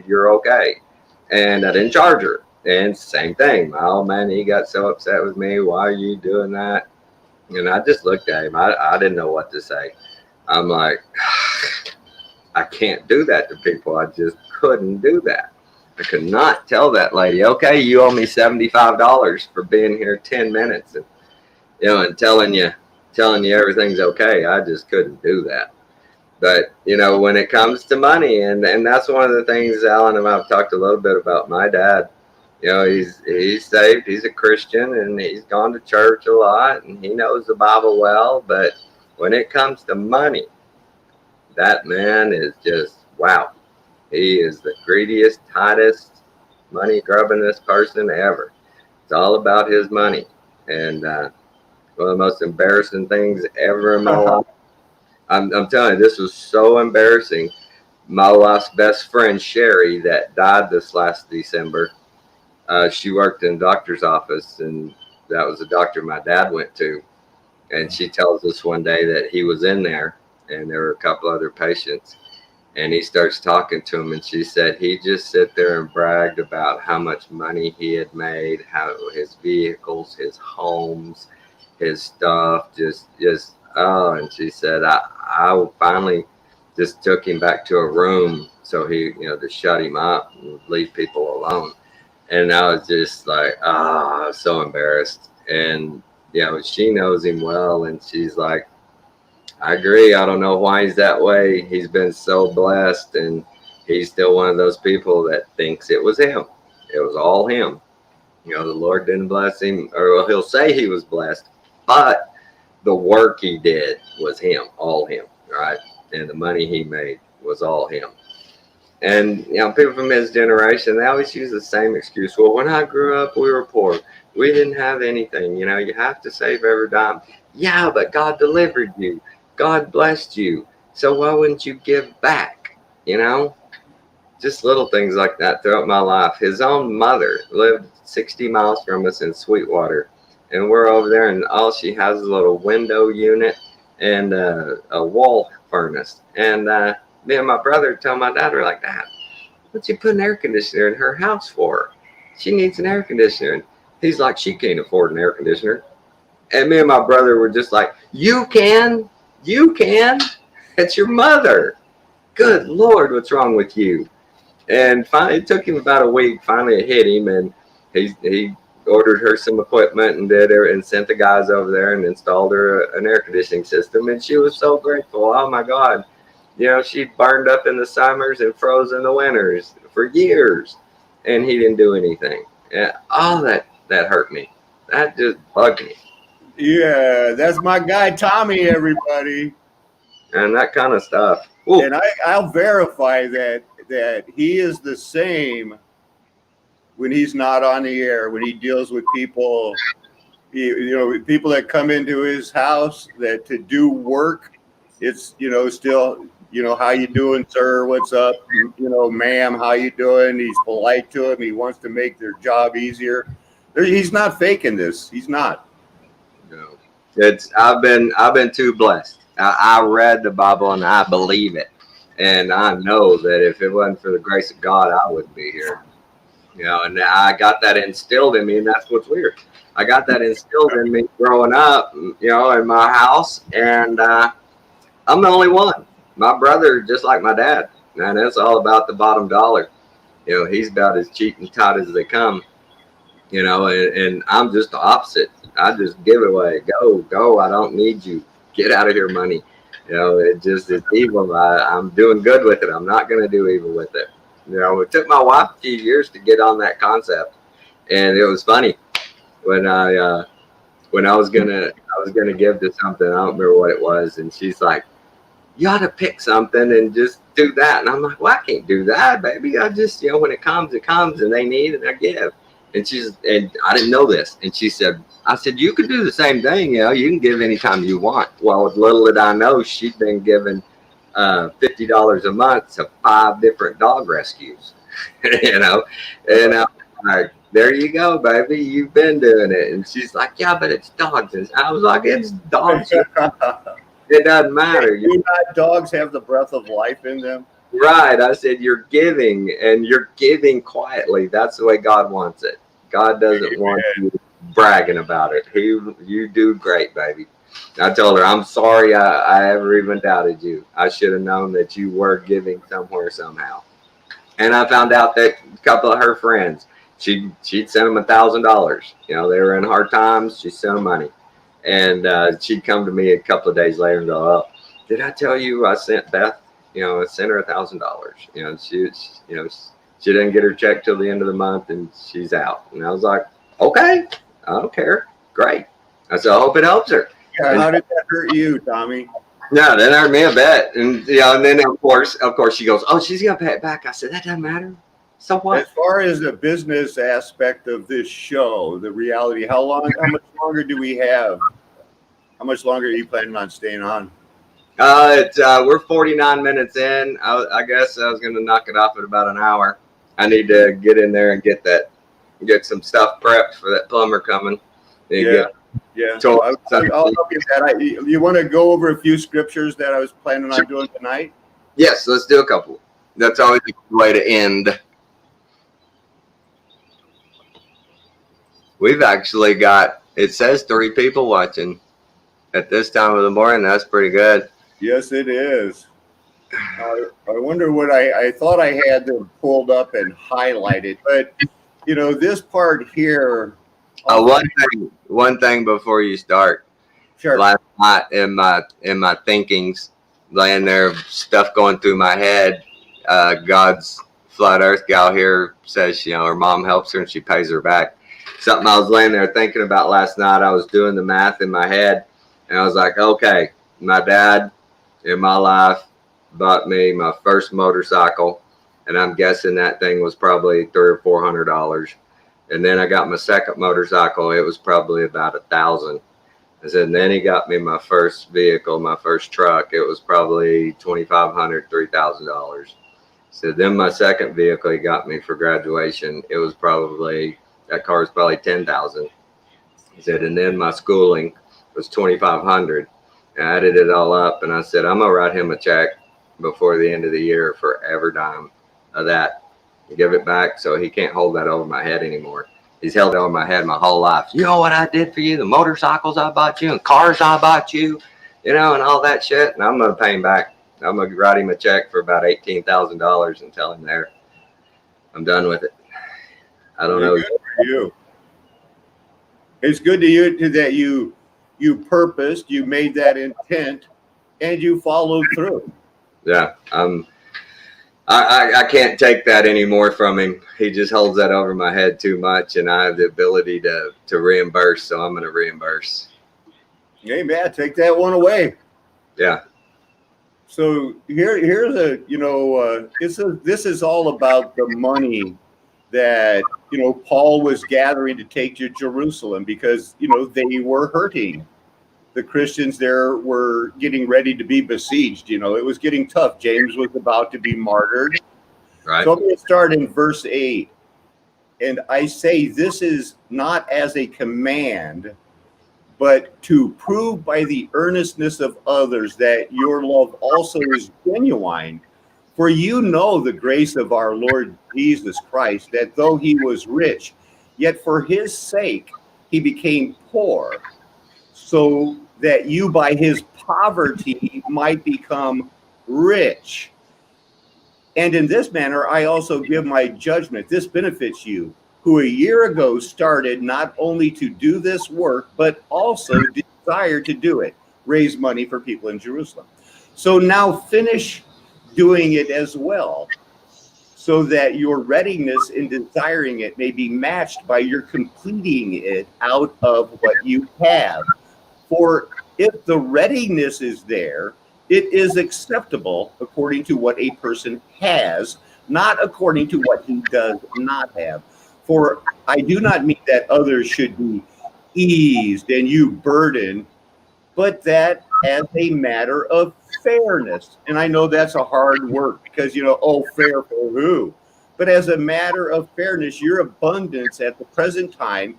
you're okay. And I didn't charge her. And same thing. My old man, he got so upset with me. Why are you doing that? And I just looked at him. I didn't know what to say. I'm like, I can't do that to people. I just couldn't do that. I could not tell that lady, okay, you owe me $75 for being here 10 minutes and telling you everything's okay. I just couldn't do that. But you know, when it comes to money, and that's one of the things Alan and I've talked a little bit about. My dad, you know, he's saved, he's a Christian, and he's gone to church a lot, and he knows the Bible well. But when it comes to money, that man is just wow. He is the greediest, tightest, money grubbingest person ever. It's all about his money, and one of the most embarrassing things ever in my life. I'm telling you, this was so embarrassing. My wife's best friend, Sherry, that died this last December, she worked in a doctor's office, and that was the doctor my dad went to. And she tells us one day that he was in there, and there were a couple other patients. And he starts talking to him, and she said he just sat there and bragged about how much money he had made, how his vehicles, his homes, his stuff, just oh. And she said I finally just took him back to a room so he, you know, to shut him up and leave people alone. And I was just like, I was so embarrassed. And you know, she knows him well, and she's like, I agree. I don't know why he's that way. He's been so blessed, and he's still one of those people that thinks it was him. It was all him. You know, the Lord didn't bless him, or well, he'll say he was blessed, but the work he did was him, all him, right? And the money he made was all him. And you know, people from his generation, they always use the same excuse. Well, when I grew up, we were poor. We didn't have anything. You know, you have to save every dime. Yeah, but God delivered you. God blessed you. So why wouldn't you give back? You know, just little things like that throughout my life. His own mother lived 60 miles from us in Sweetwater, and we're over there, and all she has is a little window unit and a wall furnace. And me and my brother tell my dad, we're like, Dad, what's you put an air conditioner in her house for? She needs an air conditioner. And he's like, she can't afford an air conditioner. And me and my brother were just like, you can. It's your mother. Good Lord, what's wrong with you? And finally, it took him about a week. Finally, it hit him, and he ordered her some equipment and did it, and sent the guys over there and installed her an air conditioning system. And she was so grateful. Oh my God, you know, she burned up in the summers and froze in the winters for years, and he didn't do anything. And all that hurt me. That just bugged me. Yeah, that's my guy Tommy, everybody. And that kind of stuff. Ooh. And I'll verify that he is the same when he's not on the air, when he deals with people, you know, people that come into his house that to do work. It's, you know, still, you know, how you doing, sir? What's up? You know, ma'am, how you doing? He's polite to him. He wants to make their job easier. He's not faking this. He's not. No, I've been too blessed. I read the Bible and I believe it, and I know that if it wasn't for the grace of God, I wouldn't be here. You know, and I got that instilled in me, and that's what's weird. I got that instilled in me growing up, you know, in my house, and I'm the only one. My brother, just like my dad, man, it's all about the bottom dollar. You know, he's about as cheap and tight as they come. You know, and I'm just the opposite. I just give it away. Go. I don't need you. Get out of here, money. You know, it's evil. I'm doing good with it. I'm not going to do evil with it. You know, it took my wife a few years to get on that concept, and it was funny when I was gonna give to something. I don't remember what it was, and she's like, "You ought to pick something and just do that." And I'm like, "Well, I can't do that, baby. I just, you know, when it comes, and they need, and I give." And and I didn't know this. And she said, I said, you can do the same thing. You know, you can give anytime you want. Well, little did I know, she'd been given $50 a month to 5 different dog rescues, you know, and I'm like, there you go, baby. You've been doing it. And she's like, yeah, but it's dogs. And I was like, it's dogs. It doesn't matter. Do not dogs have the breath of life in them? Right. I said, you're giving, and you're giving quietly. That's the way God wants it. God doesn't want you bragging about it. You do great, baby. I told her, I'm sorry I ever even doubted you. I should have known that you were giving somewhere, somehow. And I found out that a couple of her friends, she'd send them $1,000. You know, they were in hard times. She sent them money. And she'd come to me a couple of days later and go, oh, did I tell you I sent Beth, I sent her $1,000. She didn't get her check till the end of the month and she's out. And I was like, okay, I don't care. Great. I said, I hope it helps her. Yeah, how did that hurt you, Tommy? No, that hurt me a bit. And, and then of course she goes, oh, she's going to pay it back. I said, that doesn't matter. So what? As far as the business aspect of this show, the reality, how much longer do we have? How much longer are you planning on staying on? We're 49 minutes in. I guess I was going to knock it off at about an hour. I need to get in there and get some stuff prepped for that plumber coming. Yeah. So I'll help you with that. You want to go over a few scriptures that I was planning on doing tonight? Yes, let's do a couple. That's always a good way to end. We've actually got, it says 3 people watching at this time of the morning. That's pretty good. Yes, it is. I wonder what I thought I had them pulled up and highlighted, but this part here. One thing before you start. Sure. Last night in my thinkings, laying there, stuff going through my head. God's flat Earth gal here says her mom helps her and she pays her back. Something I was laying there thinking about last night. I was doing the math in my head, and I was like, okay, my dad in my life bought me my first motorcycle, and I'm guessing that thing was probably $300 or $400. And then I got my second motorcycle. It was probably about $1,000. I said, and then he got me my first vehicle, my first truck. It was probably $2,500, $3,000. So then my second vehicle he got me for graduation. It was probably, that car was probably $10,000. He said, and then my schooling was $2,500. I added it all up, and I said, I'm gonna write him a check before the end of the year for every dime of that. Give it back so he can't hold that over my head anymore. He's held it over my head my whole life. You know what I did for you? The motorcycles I bought you and cars I bought you, and all that shit. And I'm gonna pay him back. I'm gonna write him a check for about $18,000 and tell him there, I'm done with it. I don't know. Good for you. It's good to you that you purposed, you made that intent, and you followed through. Yeah, I can't take that anymore from him. He just holds that over my head too much, and I have the ability to reimburse, so I'm going to reimburse. Hey, man, take that one away. Yeah. So here's this is all about the money that, Paul was gathering to take to Jerusalem because, they were hurting. The Christians there were getting ready to be besieged. It was getting tough. James was about to be martyred. Right. So I'm going to start in verse 8. And I say this is not as a command, but to prove by the earnestness of others that your love also is genuine. For you know the grace of our Lord Jesus Christ, that though he was rich, yet for his sake he became poor, so that you by his poverty might become rich. And in this manner I also give my judgment. This benefits you, who a year ago started not only to do this work, but also desire to do it, raise money for people in Jerusalem. So now finish doing it as well, so that your readiness in desiring it may be matched by your completing it out of what you have. For if the readiness is there, it is acceptable according to what a person has, not according to what he does not have. For I do not mean that others should be eased and you burdened, but that as a matter of fairness. And I know that's a hard word because, fair for who? But as a matter of fairness, your abundance at the present time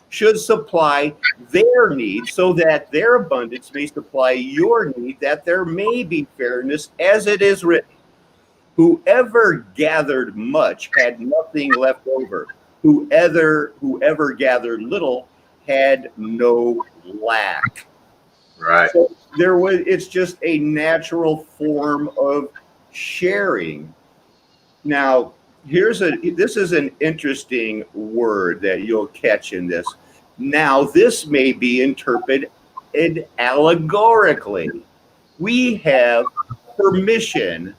should supply their needs, so that their abundance may supply your need, that there may be fairness, as it is written. Whoever gathered much had nothing left over. Whoever gathered little had no lack. Right. So it's just a natural form of sharing. Now, this is an interesting word that you'll catch in this. Now, this may be interpreted allegorically. we have permission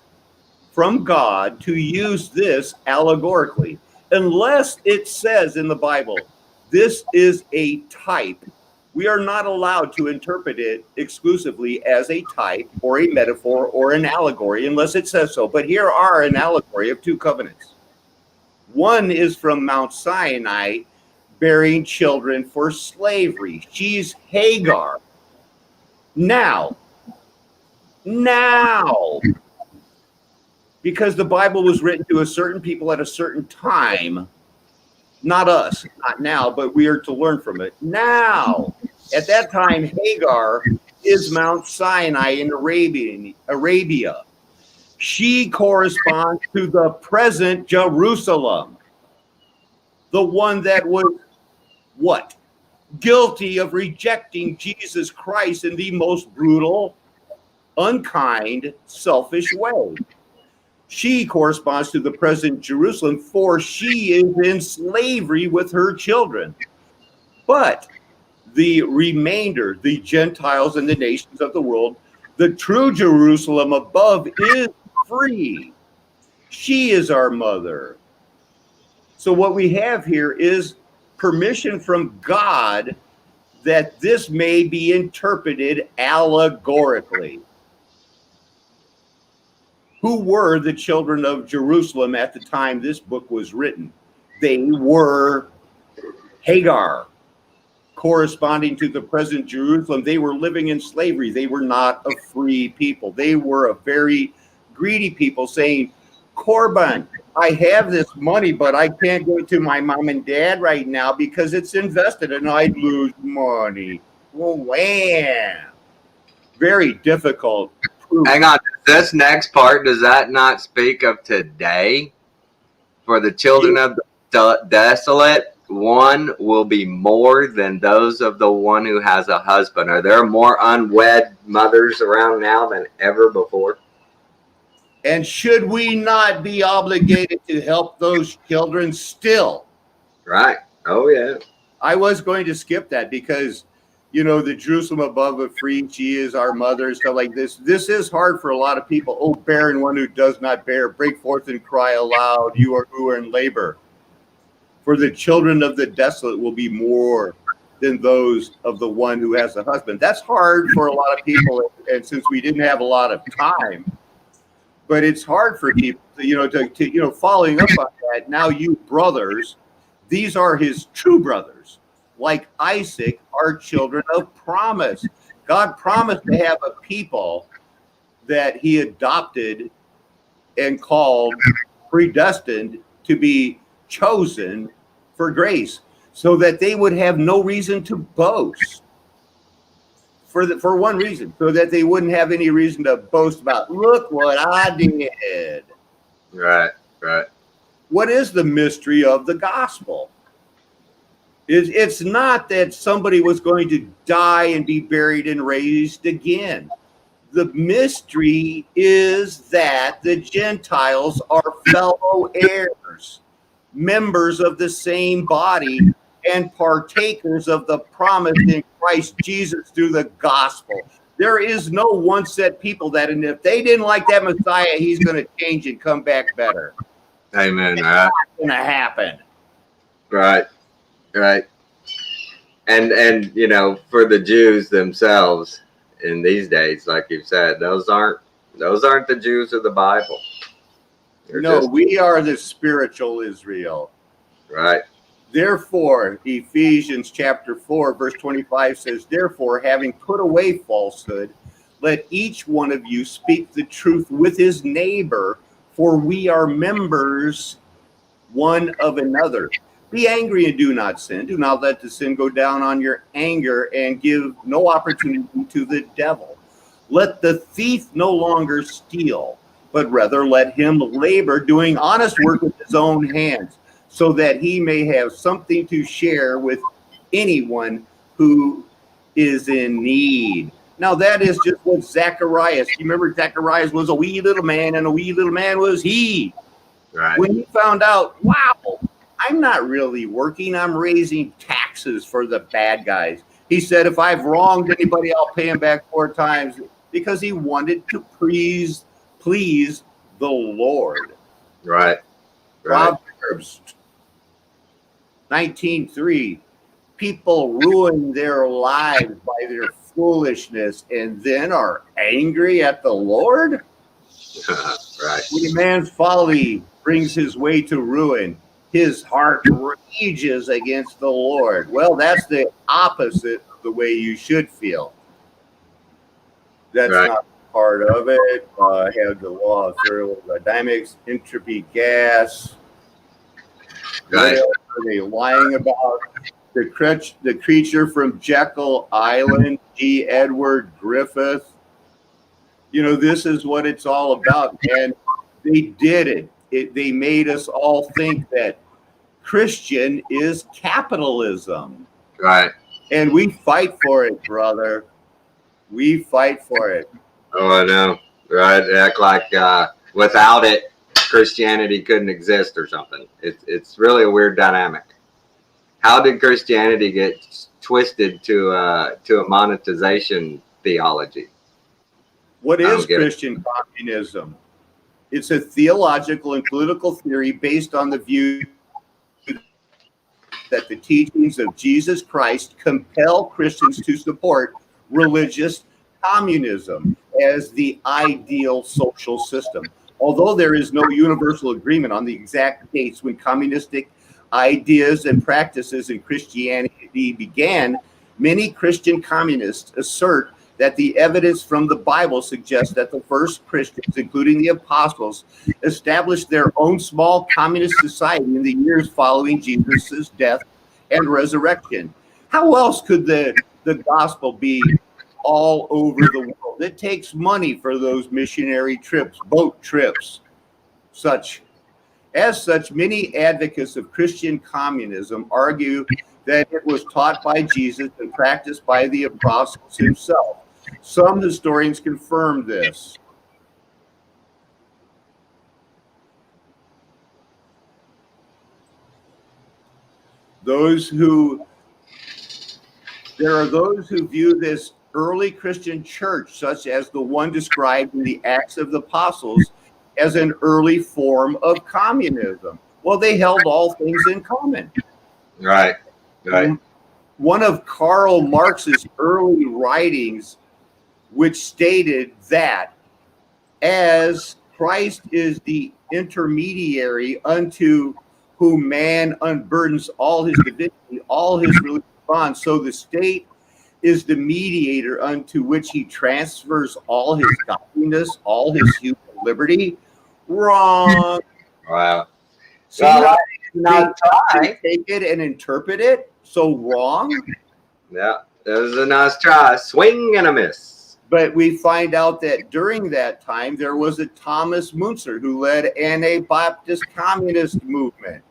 from God to use this allegorically, unless it says in the Bible, this is a type. We are not allowed to interpret it exclusively as a type or a metaphor or an allegory unless it says so. But here are an allegory of two covenants. One is from Mount Sinai, bearing children for slavery. She's Hagar. Now, because the Bible was written to a certain people at a certain time, not us, not now, but we are to learn from it. Now, at that time, Hagar is Mount Sinai in Arabia. She corresponds to the present Jerusalem, the one that was what? Guilty of rejecting Jesus Christ in the most brutal, unkind, selfish way. She corresponds to the present Jerusalem, for she is in slavery with her children. But the remainder, the Gentiles and the nations of the world, the true Jerusalem above is free. She is our mother. So what we have here is permission from God that this may be interpreted allegorically. Who were the children of Jerusalem at the time this book was written? They were Hagar, corresponding to the present Jerusalem. They were living in slavery. They were not a free people. They were a very greedy people saying, Corban, I have this money, but I can't go to my mom and dad right now because it's invested and I'd lose money. Well, wham. Very difficult. Hang on. This next part, does that not speak of today? For the children of the desolate, one will be more than those of the one who has a husband. Are there more unwed mothers around now than ever before? And should we not be obligated to help those children still? Right. Oh, yeah. I was going to skip that because, you know, the Jerusalem above is free, she is our mother, stuff like this. This is hard for a lot of people. Oh, barren one who does not bear, break forth and cry aloud, you are who are in labor. For the children of the desolate will be more than those of the one who has a husband. That's hard for a lot of people, and since we didn't have a lot of time, but it's hard for people to following up on that. Now you brothers, these are his true brothers, like Isaac, are children of promise. God promised to have a people that he adopted and called, predestined to be chosen for grace, so that they would have no reason to boast. For one reason, so that they wouldn't have any reason to boast about, look what I did. Right, right. What is the mystery of the gospel? It's not that somebody was going to die and be buried and raised again. The mystery is that the Gentiles are fellow heirs, members of the same body, and partakers of the promise in Christ Jesus through the gospel. There is no one set people that, and if they didn't like that Messiah, he's going to change and come back better. Amen. It's right. not going to happen. Right, right. And you know, for the Jews themselves in these days, like you've said, those aren't the Jews of the Bible. No, we are the spiritual Israel. Right. Therefore, Ephesians chapter 4, verse 25 says, therefore, having put away falsehood, let each one of you speak the truth with his neighbor, for we are members one of another. Be angry and do not sin. Do not let the sin go down on your anger, and give no opportunity to the devil. Let the thief no longer steal, but rather let him labor, doing honest work with his own hands, so that he may have something to share with anyone who is in need. Now that is just what Zacharias, you remember Zacharias was a wee little man, and a wee little man was he. Right. When he found out, wow, I'm not really working, I'm raising taxes for the bad guys. He said, if I've wronged anybody, I'll pay him back 4 times. because he wanted to please the Lord. Right. Right. Proverbs 19:3. People ruin their lives by their foolishness and then are angry at the Lord. Right. When a man's folly brings his way to ruin, his heart rages against the Lord. Well, that's the opposite of the way you should feel. That's Right. not part of it. I have the law of thermodynamics, entropy, gas. Right. What else are they lying about? The creature from Jekyll Island, G. Edward Griffith. You know, this is what it's all about, man. They did it. They made us all think that Christian is capitalism. Right. And we fight for it, brother. We fight for it. Oh, I know. Right. Act like without it, Christianity couldn't exist or something. It's really a weird dynamic. How did Christianity get twisted to a monetization theology? What I don't is get it. Christian communism? It's a theological and political theory based on the view that the teachings of Jesus Christ compel Christians to support religious communism as the ideal social system. Although there is no universal agreement on the exact dates when communistic ideas and practices in Christianity began, many Christian communists assert that the evidence from the Bible suggests that the first Christians, including the apostles, established their own small communist society in the years following Jesus' death and resurrection. How else could the gospel be all over the world? It takes money for those missionary trips, boat trips, such. As such, many advocates of Christian communism argue that it was taught by Jesus and practiced by the apostles himself. Some historians confirm this. There are those who view this early Christian church, such as the one described in the Acts of the Apostles, as an early form of communism. Well, they held all things in common. Right. Right. One of Karl Marx's early writings, which stated that as Christ is the intermediary unto whom man unburdens all his divinity, all his religious bonds, so the state is the mediator unto which he transfers all his godliness, all his human liberty. Wrong. Wow. See Well, how they take it and interpret it? So wrong. Yeah, that was a nice try. Swing and a miss. But we find out that during that time, there was a Thomas Müntzer who led an Anabaptist communist movement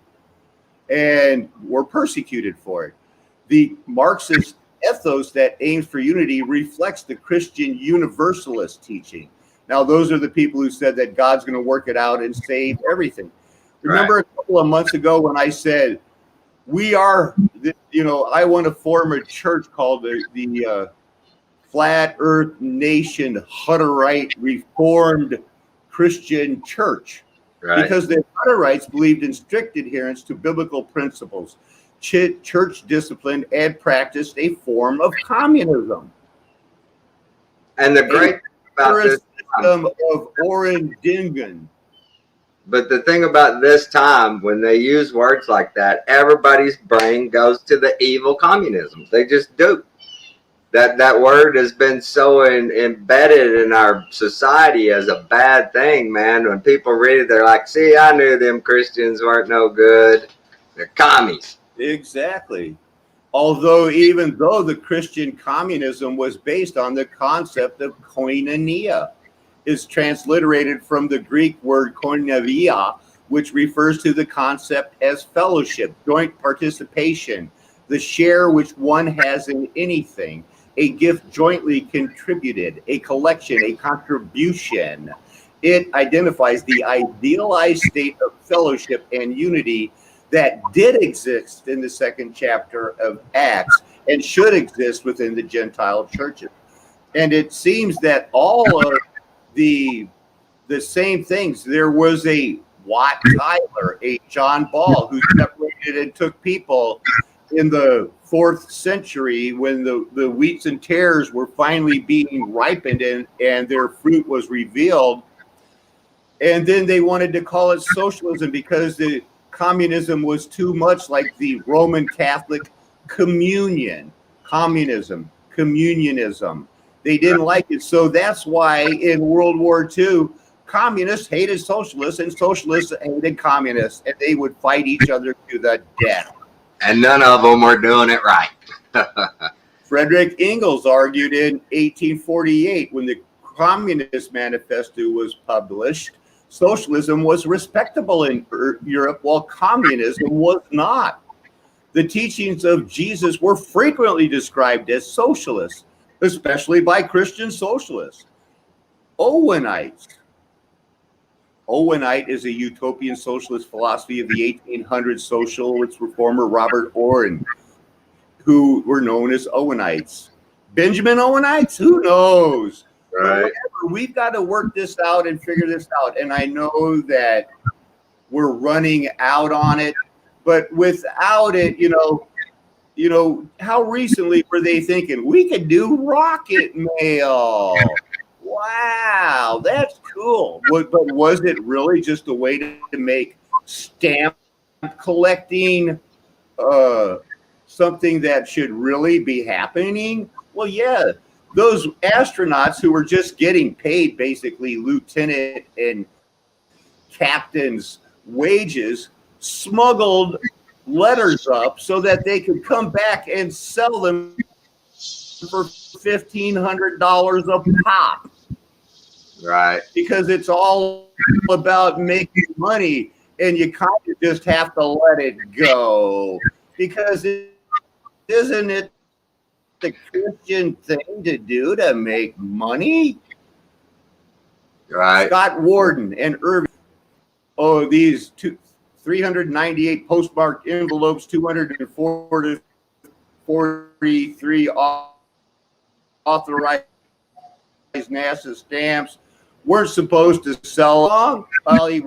and were persecuted for it. The Marxist ethos that aims for unity reflects the Christian universalist teaching. Now, those are the people who said that God's going to work it out and save everything. Remember a couple of months ago when I said, I want to form a church called the Flat Earth Nation Hutterite Reformed Christian Church. Right. Because the Hutterites believed in strict adherence to biblical principles, church discipline, and practiced a form of communism. And the great thing about this system of Orendingen. But the thing about this time, when they use words like that, everybody's brain goes to the evil communism. They just do. That word has been so embedded in our society as a bad thing, man. When people read it, they're like, see, I knew them Christians weren't no good. They're commies. Exactly. Even though the Christian communism was based on the concept of koinonia, is transliterated from the Greek word koinonia, which refers to the concept as fellowship, joint participation, the share which one has in anything, a gift jointly contributed, a collection, a contribution. It identifies the idealized state of fellowship and unity that did exist in the second chapter of Acts and should exist within the Gentile churches. And it seems that all of the same things. There was a Wat Tyler, a John Ball, who separated and took people in the 4th century when the wheats and tares were finally being ripened and their fruit was revealed. And then they wanted to call it socialism because the communism was too much like the Roman Catholic communion, communism, communionism. They didn't like it. So that's why in World War II, communists hated socialists and socialists hated communists, and they would fight each other to the death. And none of them were doing it right. Frederick Engels argued in 1848 when the Communist Manifesto was published, socialism was respectable in Europe while communism was not. The teachings of Jesus were frequently described as socialist, especially by Christian socialists. Owenites. Owenite is a utopian socialist philosophy of the 1800s socialist reformer Robert Owen, who were known as Owenites. Benjamin Owenites? Who knows? Right. We've got to work this out and figure this out. And I know that we're running out on it, but without it, you know, how recently were they thinking we could do rocket mail? Wow, that's cool. But was it really just a way to make stamp collecting something that should really be happening? Well, yeah, those astronauts who were just getting paid basically lieutenant and captain's wages smuggled letters up so that they could come back and sell them for $1,500 a pop. Right. Because it's all about making money, and you kind of just have to let it go. Because isn't it the Christian thing to do to make money? Right. Scott Warden and Irving. Oh, these 398 postmarked envelopes, 243 authorized NASA stamps weren't supposed to sell them. Well, he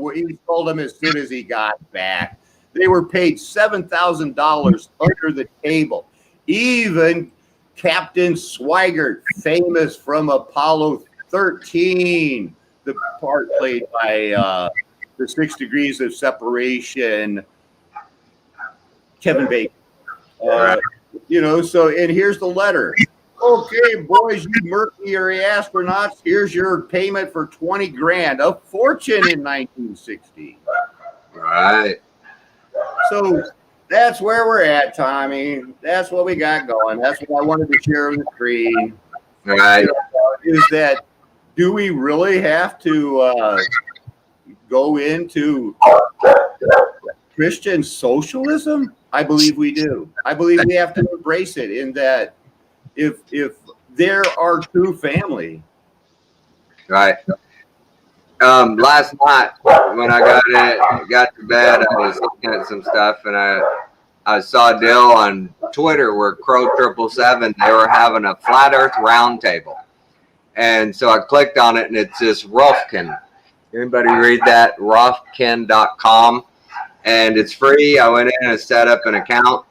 sold them as soon as he got back. They were paid $7,000 under the table. Even Captain Swigert, famous from Apollo 13, the part played by the 6 Degrees of Separation, Kevin Bacon. You know, so, and here's the letter. Okay, boys, you Mercury astronauts, here's your payment for 20 grand, a fortune in 1960. Right. So that's where we're at, Tommy. That's what we got going. That's what I wanted to share on the screen. Right. Is that, do we really have to go into Christian socialism? I believe we do. I believe we have to embrace it in that if there are true family. Right. Last night when I got to bed, I was looking at some stuff, and I saw a deal on Twitter where Crow 777, they were having a flat Earth roundtable, and so I clicked on it, and it's this Rufkin. Anybody read that? Rufkin.com, and it's free. I went in and set up an account,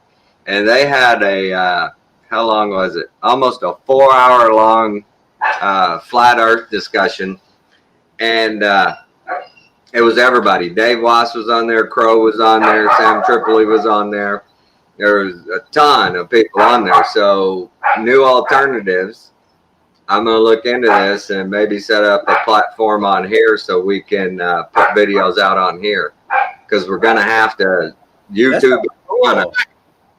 and they had a how long was it? Almost a 4-hour long flat Earth discussion. And it was everybody. Dave Wass was on there. Crow was on there. Sam Tripoli was on there. There was a ton of people on there. So New Alternatives, I'm going to look into this and maybe set up a platform on here so we can put videos out on here. Because we're going to have to YouTube.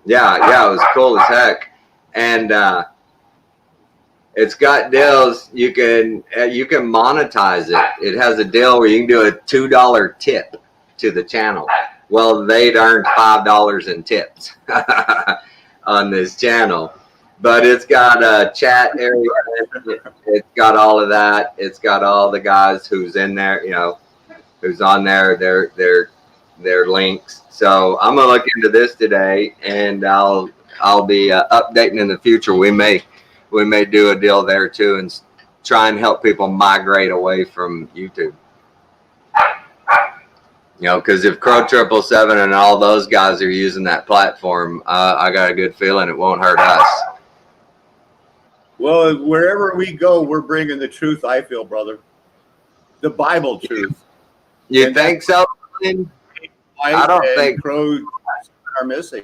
Yeah, it was cool as heck. And it's got deals. You can monetize it. It has a deal where you can do a $2 tip to the channel. Well, they'd earned $5 in tips on this channel, but it's got a chat area. It's got all of that. It's got all the guys who's in there, you know, who's on there. Their links. So I'm gonna look into this today, and I'll be updating in the future. We may may do a deal there too and try and help people migrate away from YouTube. You know, because if Crow 777 and all those guys are using that platform, I got a good feeling it won't hurt us. Well, wherever we go, we're bringing the truth, I feel, brother. The Bible truth. You And think so? I don't think Crow are missing.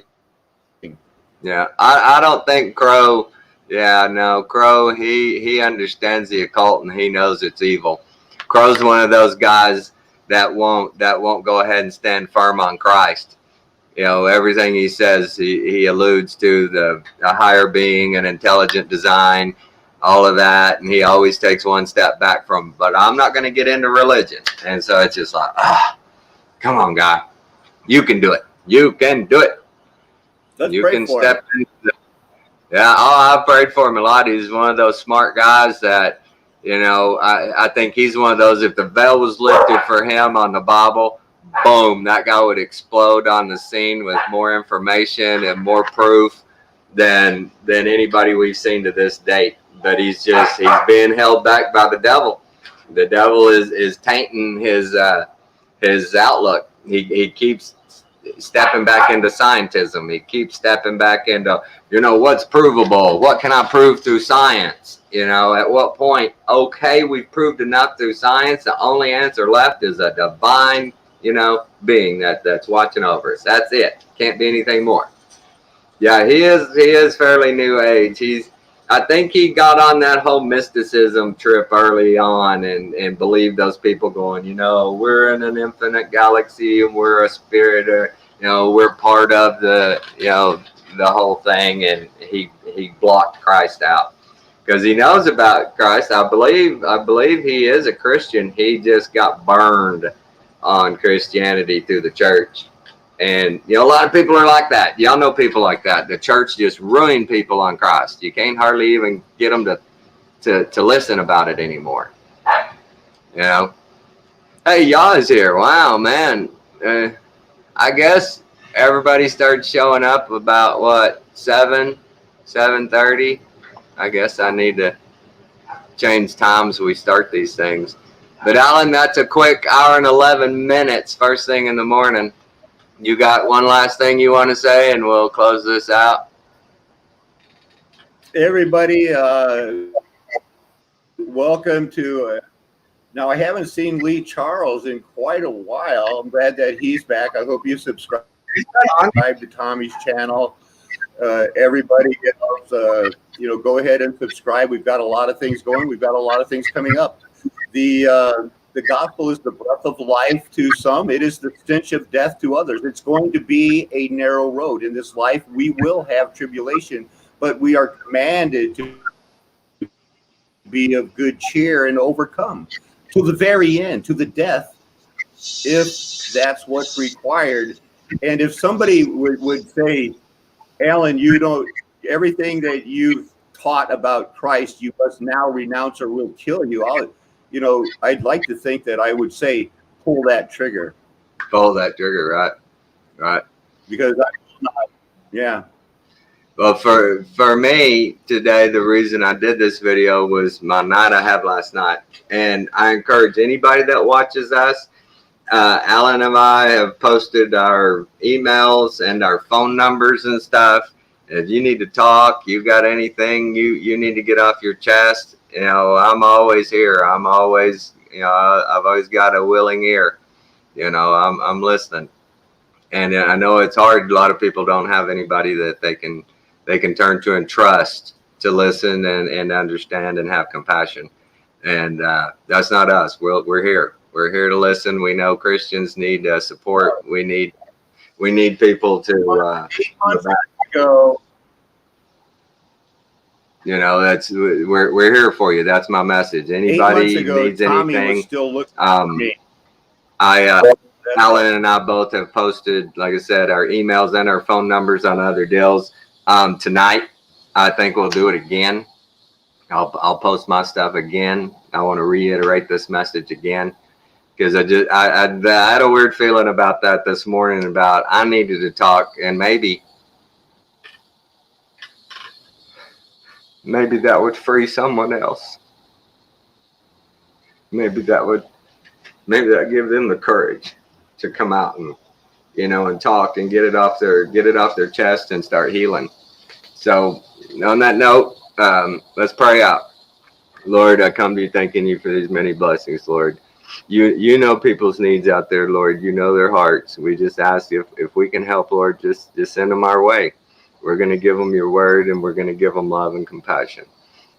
Yeah, I don't think Crow. Yeah, no, Crow. He understands the occult and he knows it's evil. Crow's one of those guys that won't go ahead and stand firm on Christ. You know, everything he says, he alludes to a higher being, an intelligent design, all of that, and he always takes one step back from. But I'm not going to get into religion, and so it's just like, come on, guy, you can do it. You can do it. Let's you pray can for step him. into Yeah, I've prayed for him a lot. He's one of those smart guys that, you know, I think he's one of those, if the veil was lifted for him on the Bible, boom, that guy would explode on the scene with more information and more proof than anybody we've seen to this date. But he's being held back by the devil. The devil is tainting his outlook. He keeps stepping back into scientism. He keeps stepping back into, you know, what's provable? What can I prove through science? You know, at what point, okay, we've proved enough through science. The only answer left is a divine, you know, being that's watching over us. That's it. Can't be anything more. Yeah, he is fairly new age. I think he got on that whole mysticism trip early on and believed those people going, you know, we're in an infinite galaxy and we're a spirit, or, you know, we're part of the, you know, the whole thing. And he blocked Christ out because he knows about Christ. I believe he is a Christian. He just got burned on Christianity through the church. And, you know, a lot of people are like that. Y'all know people like that. The church just ruined people on Christ. You can't hardly even get them to listen about it anymore. You know? Hey, y'all is here. Wow, man. I guess everybody started showing up about, what, 7:30? I guess I need to change times we start these things. But, Alan, that's a quick hour and 11 minutes first thing in the morning. You got one last thing you want to say, and we'll close this out? Everybody, welcome to. Now, I haven't seen Lee Charles in quite a while. I'm glad that he's back. I hope you subscribe to Tommy's channel. Everybody, you know, go ahead and subscribe. We've got a lot of things going. We've got a lot of things coming up. The gospel is the breath of life to some. It is the stench of death to others. It's going to be a narrow road in this life. We will have tribulation, but we are commanded to be of good cheer and overcome to the very end, to the death, if that's what's required. And if somebody would say, Alan, you don't, everything that you've taught about Christ, you must now renounce or we'll kill you. You know, I'd like to think that I would say, pull that trigger. Pull that trigger, right? Right. Because yeah. Well, for me today, the reason I did this video was my night I had last night. And I encourage anybody that watches us, Alan and I have posted our emails and our phone numbers and stuff. If you need to talk, you got anything you need to get off your chest, you know, I'm always here. I'm always, you know, I've always got a willing ear. You know, I'm listening. And I know it's hard. A lot of people don't have anybody that they can turn to and trust to listen and understand and have compassion. And that's not us. We're here. We're here to listen. We know Christians need support. We need people to go. You know, that's we're here for you. That's my message. Anybody needs Tommy anything, was still looking at me. Alan and I both have posted, like I said, our emails and our phone numbers on other deals. Tonight, I think we'll do it again. I'll post my stuff again. I want to reiterate this message again because I had a weird feeling about that this morning. About I needed to talk and maybe maybe that would free someone else. Maybe that give them the courage to come out and, and talk and get it off their chest and start healing. So on that note, let's pray out. Lord, I come to you thanking you for these many blessings, Lord. You know people's needs out there, Lord. You know their hearts. We just ask if we can help, Lord, just send them our way. We're going to give them your word, and we're going to give them love and compassion.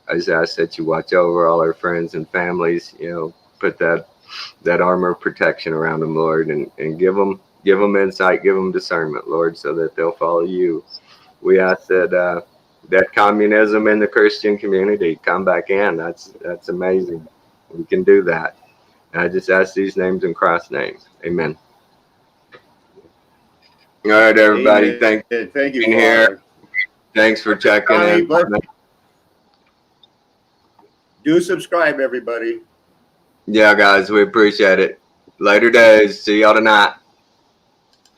I just ask that you watch over all our friends and families, put that armor of protection around them, Lord, and give them insight, give them discernment, Lord, so that they'll follow you. We ask that communism in the Christian community come back in. That's amazing. We can do that. And I just ask these names in Christ's name. Amen. All right, everybody. Thank you for being here. Thanks for checking in. Do subscribe, everybody. Yeah, guys, we appreciate it. Later days. See y'all tonight.